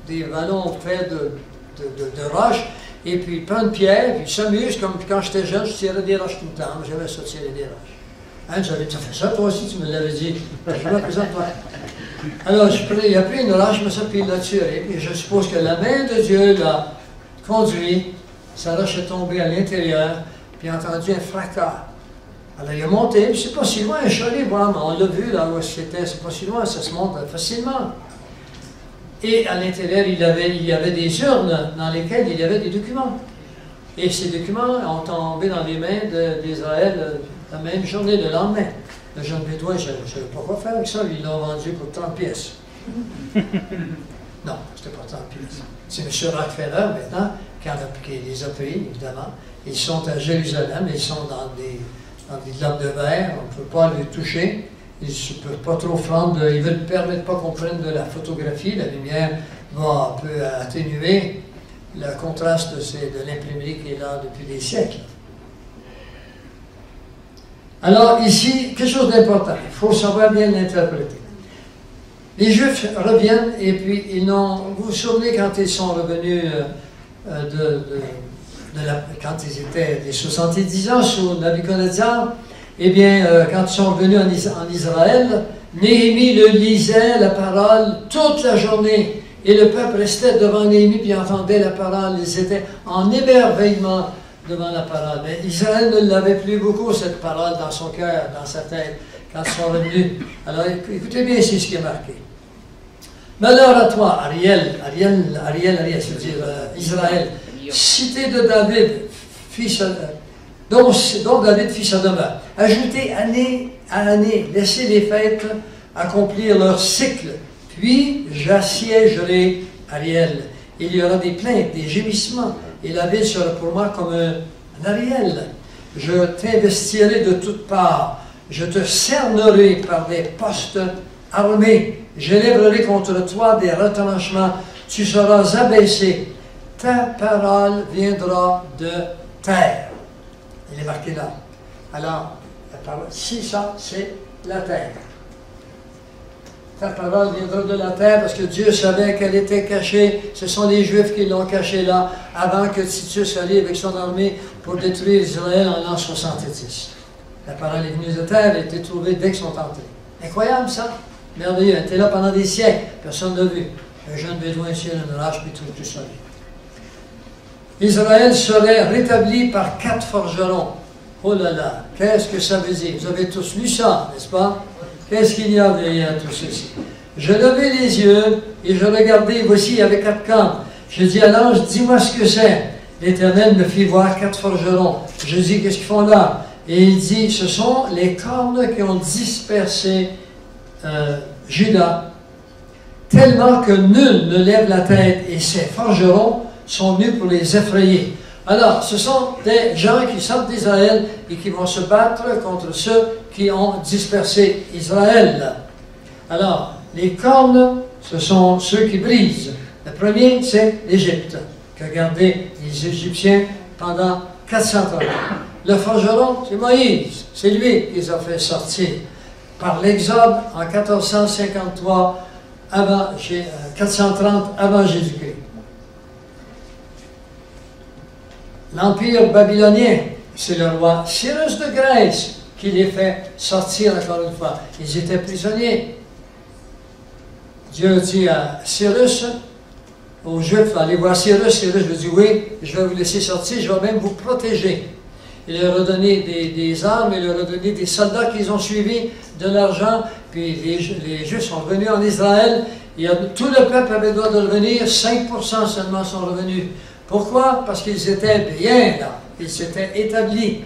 B: des vallons faits de roches, et puis il prend une pierre, puis il s'amuse, comme quand j'étais jeune, je tirais des roches tout le temps, j'aimais ça tirer des roches. Hein, j'avais fait ça, toi aussi, tu me l'avais dit. Je me présente, toi. Alors, il a pris une roche, mais ça, puis il l'a tiré. Et je suppose que la main de Dieu l'a conduit. Sa roche est tombée à l'intérieur, puis il a entendu un fracas. Alors, il est monté, puis c'est pas si loin, un chalet, vraiment. On l'a vu là où c'était, c'est pas si loin, ça se monte facilement. Et à l'intérieur, il y avait des urnes dans lesquelles il y avait des documents. Et ces documents ont tombé dans les mains d'Israël la même journée, le lendemain. Le jeune bédouin, je ne savais pas quoi faire avec ça, ils l'ont vendu pour 30 pièces. Non, c'était pas 30 pièces. C'est M. Rockefeller, maintenant, qui les a pris, évidemment. Ils sont à Jérusalem, ils sont dans des lampes de verre, on ne peut pas les toucher. Ils ne peuvent pas trop prendre, ils ne permettent pas qu'on prenne de la photographie. La lumière va un peu atténuer le contraste de l'imprimerie qui est là depuis des siècles. Alors ici, quelque chose d'important, il faut savoir bien l'interpréter. Les Juifs reviennent et puis vous vous souvenez quand ils sont revenus quand ils étaient des 70 ans sous Nabuchodonosor, eh bien, quand ils sont revenus en Israël, Néhémie le lisait, la parole, toute la journée. Et le peuple restait devant Néhémie, puis entendait la parole. Ils étaient en émerveillement devant la parole. Mais Israël ne l'avait plus beaucoup, cette parole, dans son cœur, dans sa tête, quand ils sont revenus. Alors, écoutez bien ici ce qui est marqué. Malheur à toi, Ariel, c'est-à-dire Israël, cité de David, fils dont David fit sa demeure. Ajoutez année à année, laissez les fêtes accomplir leur cycle, puis j'assiégerai Ariel. Il y aura des plaintes, des gémissements, et la ville sera pour moi comme un Ariel. Je t'investirai de toutes parts, je te cernerai par des postes armés, j'élèverai contre toi des retranchements, tu seras abaissé, ta parole viendra de terre. Il est marqué là. Alors, la parole, si ça, c'est la terre. Ta parole viendra de la terre parce que Dieu savait qu'elle était cachée. Ce sont les Juifs qui l'ont cachée là, avant que Titus allait avec son armée pour détruire Israël en l'an 70. La parole est venue de terre, elle a été trouvée dès qu'ils sont entrés. Incroyable ça, merveilleux. Elle était là pendant des siècles, personne ne l'a vu. Un jeune bédouin sur une roche, puis tout ça. Israël serait rétabli par 4 forgerons. Oh là là, qu'est-ce que ça veut dire? Vous avez tous lu ça, n'est-ce pas? Qu'est-ce qu'il y a derrière tout ceci? Je levai les yeux et je regardai, voici, il y avait 4 cornes. Je dis à l'ange, dis-moi ce que c'est. L'Éternel me fit voir 4 forgerons. Je dis, qu'est-ce qu'ils font là? Et il dit, ce sont les cornes qui ont dispersé Juda, tellement que nul ne lève la tête, et ses forgerons sont venus pour les effrayer. Alors, ce sont des gens qui sortent d'Israël et qui vont se battre contre ceux qui ont dispersé Israël. Alors, les cornes, ce sont ceux qui brisent. Le premier, c'est l'Égypte, qui a gardé les Égyptiens pendant 400 ans. Le forgeron, c'est Moïse. C'est lui qui les a fait sortir par l'Exode en 1453, 430 avant Jésus-Christ. L'Empire babylonien, c'est le roi Cyrus de Grèce qui les fait sortir encore une fois. Ils étaient prisonniers. Dieu dit à Cyrus, aux Juifs, allez voir Cyrus. Cyrus lui dit, oui, je vais vous laisser sortir, je vais même vous protéger. Il leur a donné des armes, il leur a donné des soldats qu'ils ont suivis, de l'argent, puis les Juifs sont revenus en Israël. Tout le peuple avait le droit de revenir, 5% seulement sont revenus. Pourquoi? Parce qu'ils étaient bien là, ils s'étaient établis.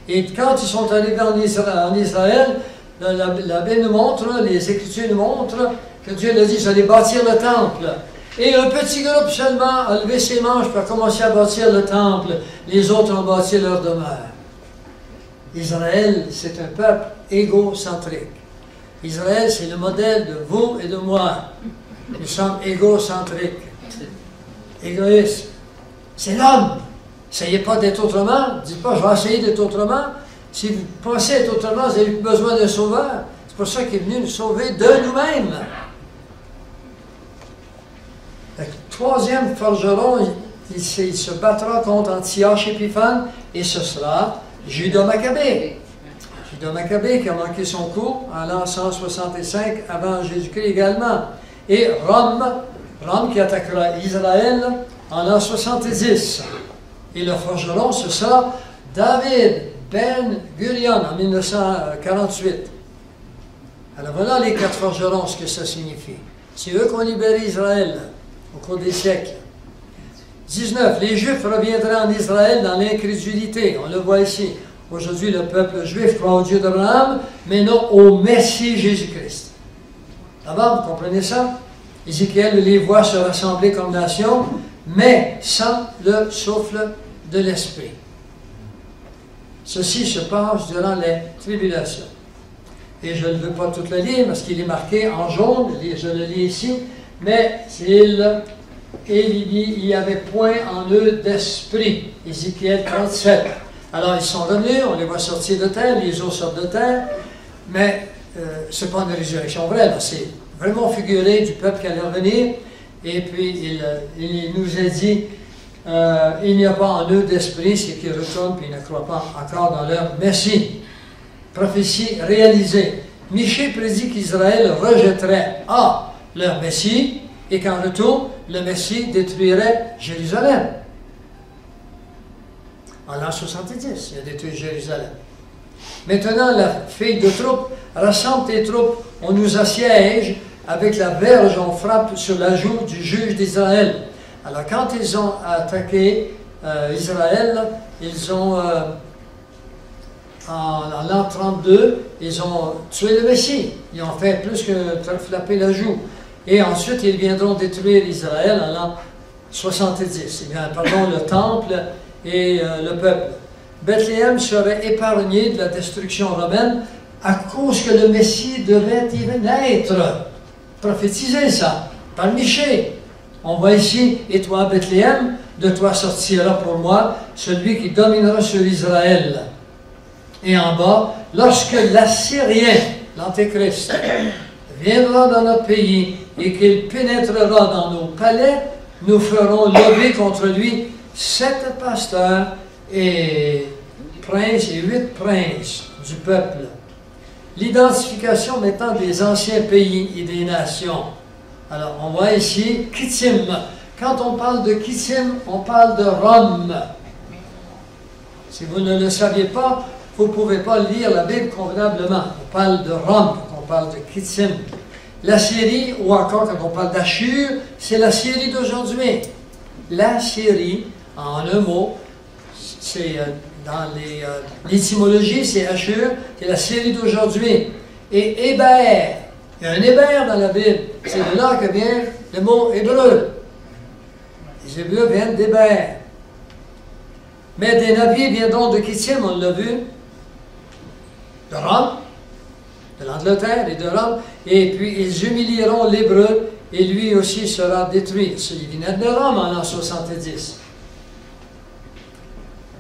B: Et quand ils sont arrivés en Israël, la Bible nous montre, les Écritures nous montrent que Dieu leur dit, vous allez bâtir le temple. Et un petit groupe seulement a levé ses manches pour commencer à bâtir le temple. Les autres ont bâti leur demeure. Israël, c'est un peuple égocentrique. Israël, c'est le modèle de vous et de moi. Nous sommes égocentriques. Égoïstes. C'est l'homme. N'essayez pas d'être autrement. Dites pas, je vais essayer d'être autrement. Si vous pensez être autrement, vous n'avez plus besoin d'un sauveur. C'est pour ça qu'il est venu nous sauver de nous-mêmes. Le troisième forgeron, il se battra contre Antioche Épiphane, et ce sera Judas Maccabée. Judas Maccabée qui a manqué son coup en l'an 165 avant Jésus-Christ également. Et Rome qui attaquera Israël en l'an 70. Et le forgeron, ce sera David Ben Gurion en 1948. Alors voilà les 4 forgerons, ce que ça signifie. C'est eux qui ont libéré Israël au cours des siècles. 19. Les Juifs reviendraient en Israël dans l'incrédulité. On le voit ici. Aujourd'hui, le peuple juif croit au Dieu d'Abraham, mais non au Messie Jésus-Christ. D'abord, vous comprenez ça? Ézéchiel les voit se rassembler comme nation, mais sans le souffle de l'Esprit. Ceci se passe durant les tribulations. Et je ne veux pas tout le lire parce qu'il est marqué en jaune, je le lis ici, mais il n'y avait point en eux d'esprit. Ézéchiel 37. Alors ils sont revenus, on les voit sortir de terre, les eaux sortent de terre, mais ce n'est pas une résurrection vraie, c'est vraiment figuré du peuple qui allait revenir. Et puis il nous a dit, il n'y a pas en eux d'esprit, c'est qu'ils retournent puis ils ne croient pas encore dans leur Messie. Prophétie réalisée. Michée prédit qu'Israël rejetterait leur Messie et qu'en retour, le Messie détruirait Jérusalem. En l'an 70, il a détruit Jérusalem. Maintenant, la fille de troupe rassemble tes troupes, on nous assiège, avec la verge, on frappe sur la joue du juge d'Israël. Alors, quand ils ont attaqué Israël, ils ont, en l'an 32, ils ont tué le Messie. Ils ont fait plus que frapper la joue. Et ensuite, ils viendront détruire Israël en l'an 70. Eh bien, pardon, le temple et le peuple. Bethléem serait épargné de la destruction romaine à cause que le Messie devait y naître. Prophétisez ça, par Michée. On voit ici, et toi, Bethléem, de toi sortira pour moi celui qui dominera sur Israël. Et en bas, lorsque l'Assyrien, l'Antéchrist, viendra dans notre pays et qu'il pénétrera dans nos palais, nous ferons lever contre lui 7 pasteurs et 8 princes du peuple. L'identification maintenant des anciens pays et des nations. Alors, on voit ici Kittim. Quand on parle de Kittim, on parle de Rome. Si vous ne le saviez pas, vous ne pouvez pas lire la Bible convenablement. On parle de Rome quand on parle de Kittim. La Syrie, ou encore quand on parle d'Achur, c'est la Syrie d'aujourd'hui. La Syrie, en un mot, c'est dans l'étymologie, c'est Ashur, qui est la Syrie d'aujourd'hui. Et Héber, il y a un Héber dans la Bible. C'est de là que vient le mot hébreu. Les Hébreux viennent d'Héber. Mais des navires viendront de Kittim, on l'a vu, de Rome, de l'Angleterre et de Rome, et puis ils humilieront l'Hébreu, et lui aussi sera détruit. Il venait de Rome en l'an 70.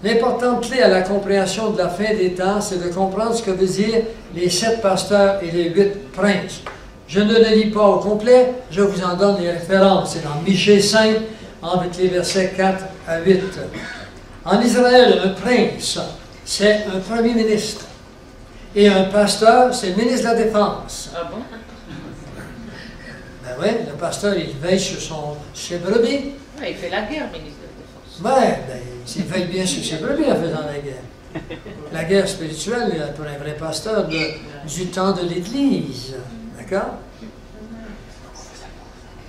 B: L'importante clé à la compréhension de la fin des temps, c'est de comprendre ce que veut dire les 7 pasteurs et les 8 princes. Je ne le lis pas au complet, je vous en donne les références. C'est dans Michée 5, entre les versets 4 à 8. En Israël, un prince, c'est un premier ministre. Et un pasteur, c'est le ministre de la Défense.
C: Ah bon?
B: Ben oui, le pasteur, il veille sur ses brebis.
C: Ouais, il fait la guerre, ministre de la Défense.
B: Oui, ben, il veille bien sur ses brebis en faisant la guerre. La guerre spirituelle, pour un vrai pasteur du temps de l'Église. D'accord?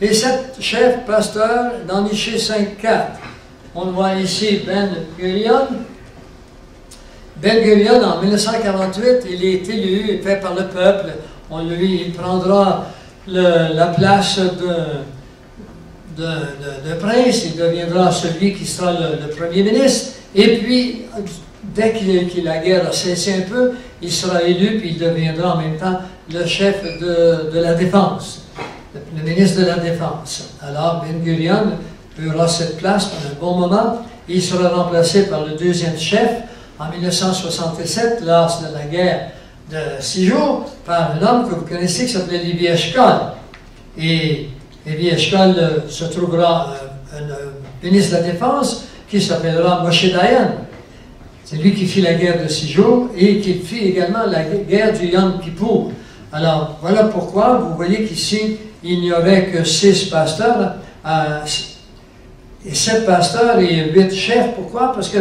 B: Les 7 chefs pasteurs dans Michée 5.4. On voit ici Ben Gurion. Ben Gurion, en 1948, il est élu, fait par le peuple. Il prendra la place de prince, il deviendra celui qui sera le premier ministre. Et puis, dès que la guerre a cessé un peu, il sera élu, puis il deviendra en même temps le chef de la défense, le ministre de la Défense. Alors, Ben Gurion aura cette place pendant un bon moment. Il sera remplacé par le deuxième chef en 1967, lors de la guerre de 6 jours, par un homme que vous connaissez qui s'appelait Levi Eshkol. Et Levi Eshkol se trouvera un ministre de la Défense qui s'appellera Moshe Dayan. C'est lui qui fit la guerre de 6 jours et qui fit également la guerre du Yom Kippour. Alors, voilà pourquoi vous voyez qu'ici, il n'y aurait que 6 pasteurs, et 7 pasteurs et 8 chefs. Pourquoi? Parce que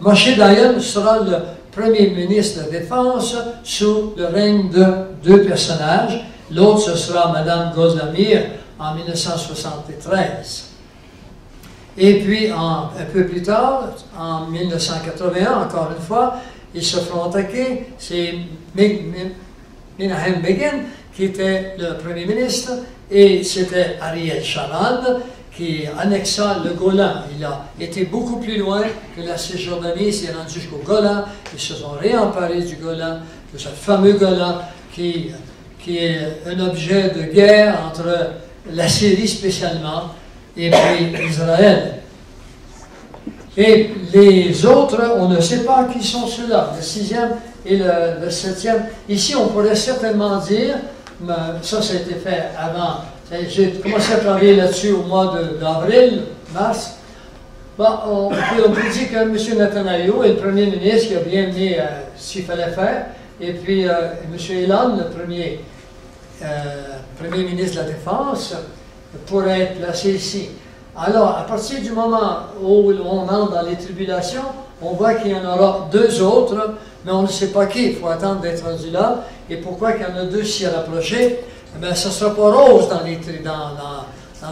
B: Moshe Dayan sera le premier ministre de la Défense sous le règne de 2 personnages. L'autre, ce sera Mme Golda-Meir en 1973. Et puis, un peu plus tard, en 1981, encore une fois, ils se feront attaquer. C'est Menahem Begin qui était le premier ministre, et c'était Ariel Sharon qui annexa le Golan. Il a été beaucoup plus loin que la Cisjordanie, il s'est rendu jusqu'au Golan, ils se sont réemparés du Golan, de ce fameux Golan qui est un objet de guerre entre la Syrie spécialement et puis Israël. Et les autres, on ne sait pas qui sont ceux-là, le 6e et le 7e. Ici, on pourrait certainement dire, mais ça a été fait avant. J'ai commencé à travailler là-dessus au mois d'avril, mars. Bon, on peut dire que M. Netanyahu est le premier ministre qui a bien mené ce qu'il fallait faire. Et puis, M. Elan, le premier ministre de la Défense, pourrait être placé ici. Alors, à partir du moment où on entre dans les tribulations, on voit qu'il y en aura 2 autres, mais on ne sait pas qui. Il faut attendre d'être rendu là. Et pourquoi qu'il y en a 2 si rapprochés? Eh bien, ce ne sera pas rose dans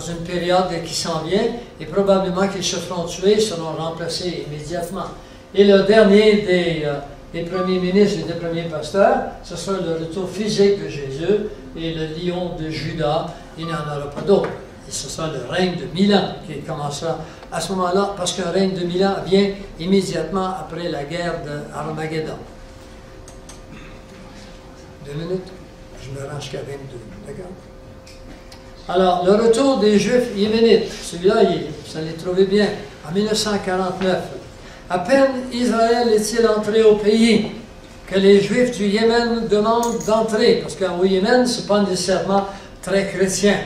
B: une période qui s'en vient, et probablement qu'ils se feront tuer, seront remplacés immédiatement. Et le dernier des premiers ministres et des premiers pasteurs, ce sera le retour physique de Jésus et le lion de Juda. Il n'y en aura pas d'autre. Et ce sera le règne de 1000 ans qui commencera à ce moment-là, parce qu'un règne de 1000 ans vient immédiatement après la guerre d'Armageddon. 2 minutes? Je me rends jusqu'à 22, d'accord? Alors, le retour des Juifs yéménites, celui-là, vous allez trouver bien, en 1949. À peine Israël est-il entré au pays que les Juifs du Yémen demandent d'entrer, parce qu'au Yémen, ce n'est pas nécessairement très chrétien.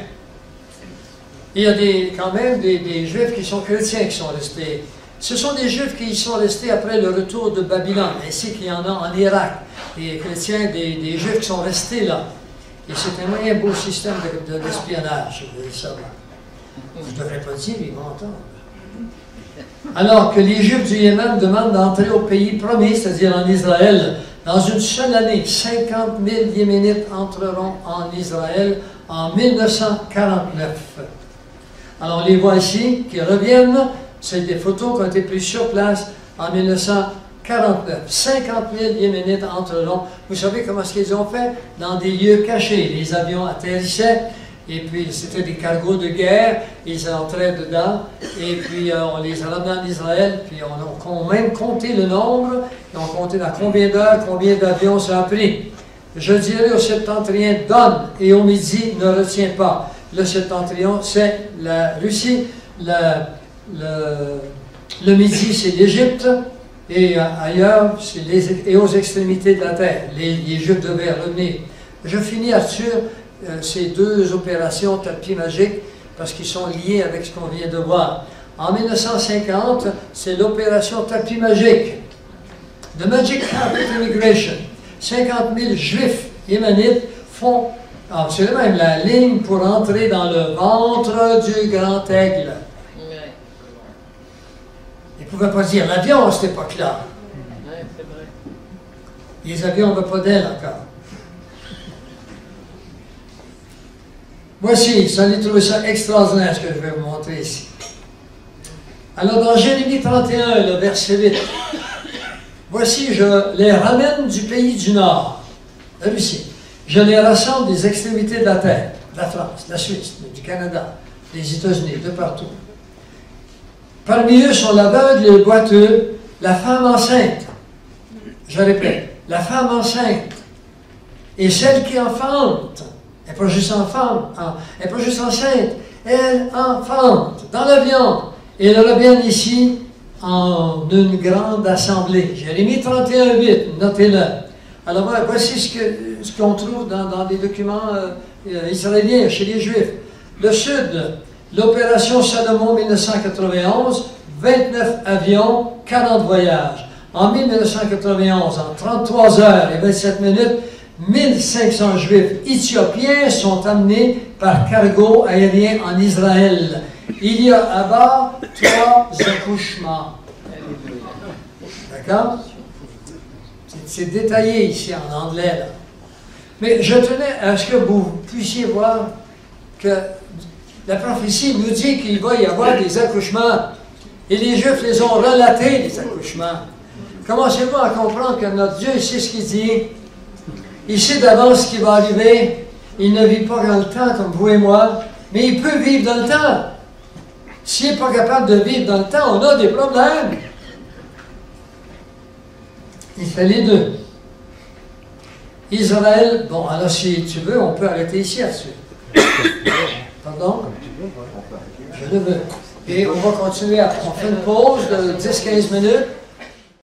B: Il y a quand même des Juifs qui sont chrétiens qui sont restés. Ce sont des Juifs qui y sont restés après le retour de Babylone, ainsi qu'il y en a en Irak. Des chrétiens, des Juifs qui sont restés là. Et c'est un moyen beau système d'espionnage, vous voulez savoir. Je ne devrais pas dire, ils vont entendre. Alors que les Juifs du Yémen demandent d'entrer au pays promis, c'est-à-dire en Israël, dans une seule année, 50 000 Yéménites entreront en Israël en 1949. Alors on les voit ici, qui reviennent C'est des photos qui ont été prises sur place en 1949. 50 000 Yéménites entre l'ombre. Vous savez comment est-ce qu'ils ont fait? Dans des lieux cachés. Les avions atterrissaient, et puis c'était des cargos de guerre, ils entraient dedans, et puis on les a ramenés en Israël, puis on a même compté le nombre, et on comptait dans combien d'heures, combien d'avions ça a pris. Je dirais au septentrion, donne, et au midi, ne retiens pas. Le septentrion, c'est la Russie, le midi, c'est l'Égypte, et ailleurs, et aux extrémités de la terre. Les Juifs devaient revenir. Je finis là-dessus ces deux opérations tapis magiques, parce qu'ils sont liés avec ce qu'on vient de voir. En 1950, c'est l'opération tapis magique. The Magic Carpet Immigration. 50 000 Juifs yémenites font c'est même la ligne pour entrer dans le ventre du grand aigle. Ils ne pouvaient pas dire l'avion à cette époque-là. Les avions n'avaient pas d'aile encore. Voici, ça j'ai trouvé ça extraordinaire ce que je vais vous montrer ici. Alors dans Jérémie 31, le verset 8, voici, je les ramène du pays du Nord, la Russie. Je les rassemble des extrémités de la terre, de la France, de la Suisse, du Canada, des États-Unis, de partout. Parmi eux sont l'aveugle et le boiteux, la femme enceinte. Je répète, la femme enceinte et celle qui enfante. Elle n'est pas juste elle n'est pas juste enceinte, elle enfante dans l'avion. Et elle reviennent ici en une grande assemblée. Jérémie 31, 8, notez-le. Alors voici ce qu'on trouve dans des documents israéliens chez les Juifs. Le Sud, l'opération Salomon 1991, 29 avions, 40 voyages. En 1991, en 33 heures et 27 minutes, 1500 Juifs éthiopiens sont amenés par cargo aérien en Israël. Il y a à bord 3 accouchements. D'accord? C'est détaillé ici en anglais, là. Mais je tenais à ce que vous puissiez voir que la prophétie nous dit qu'il va y avoir des accouchements. Et les Juifs les ont relatés, les accouchements. Commencez-vous à comprendre que notre Dieu sait ce qu'il dit. Il sait d'avance ce qui va arriver. Il ne vit pas dans le temps comme vous et moi, mais il peut vivre dans le temps. S'il n'est pas capable de vivre dans le temps, on a des problèmes. Il fait les deux. Israël, bon, alors si tu veux, on peut arrêter ici là-dessus. Pardon? Je le veux. Et on va continuer, on fait une pause de 10-15 minutes.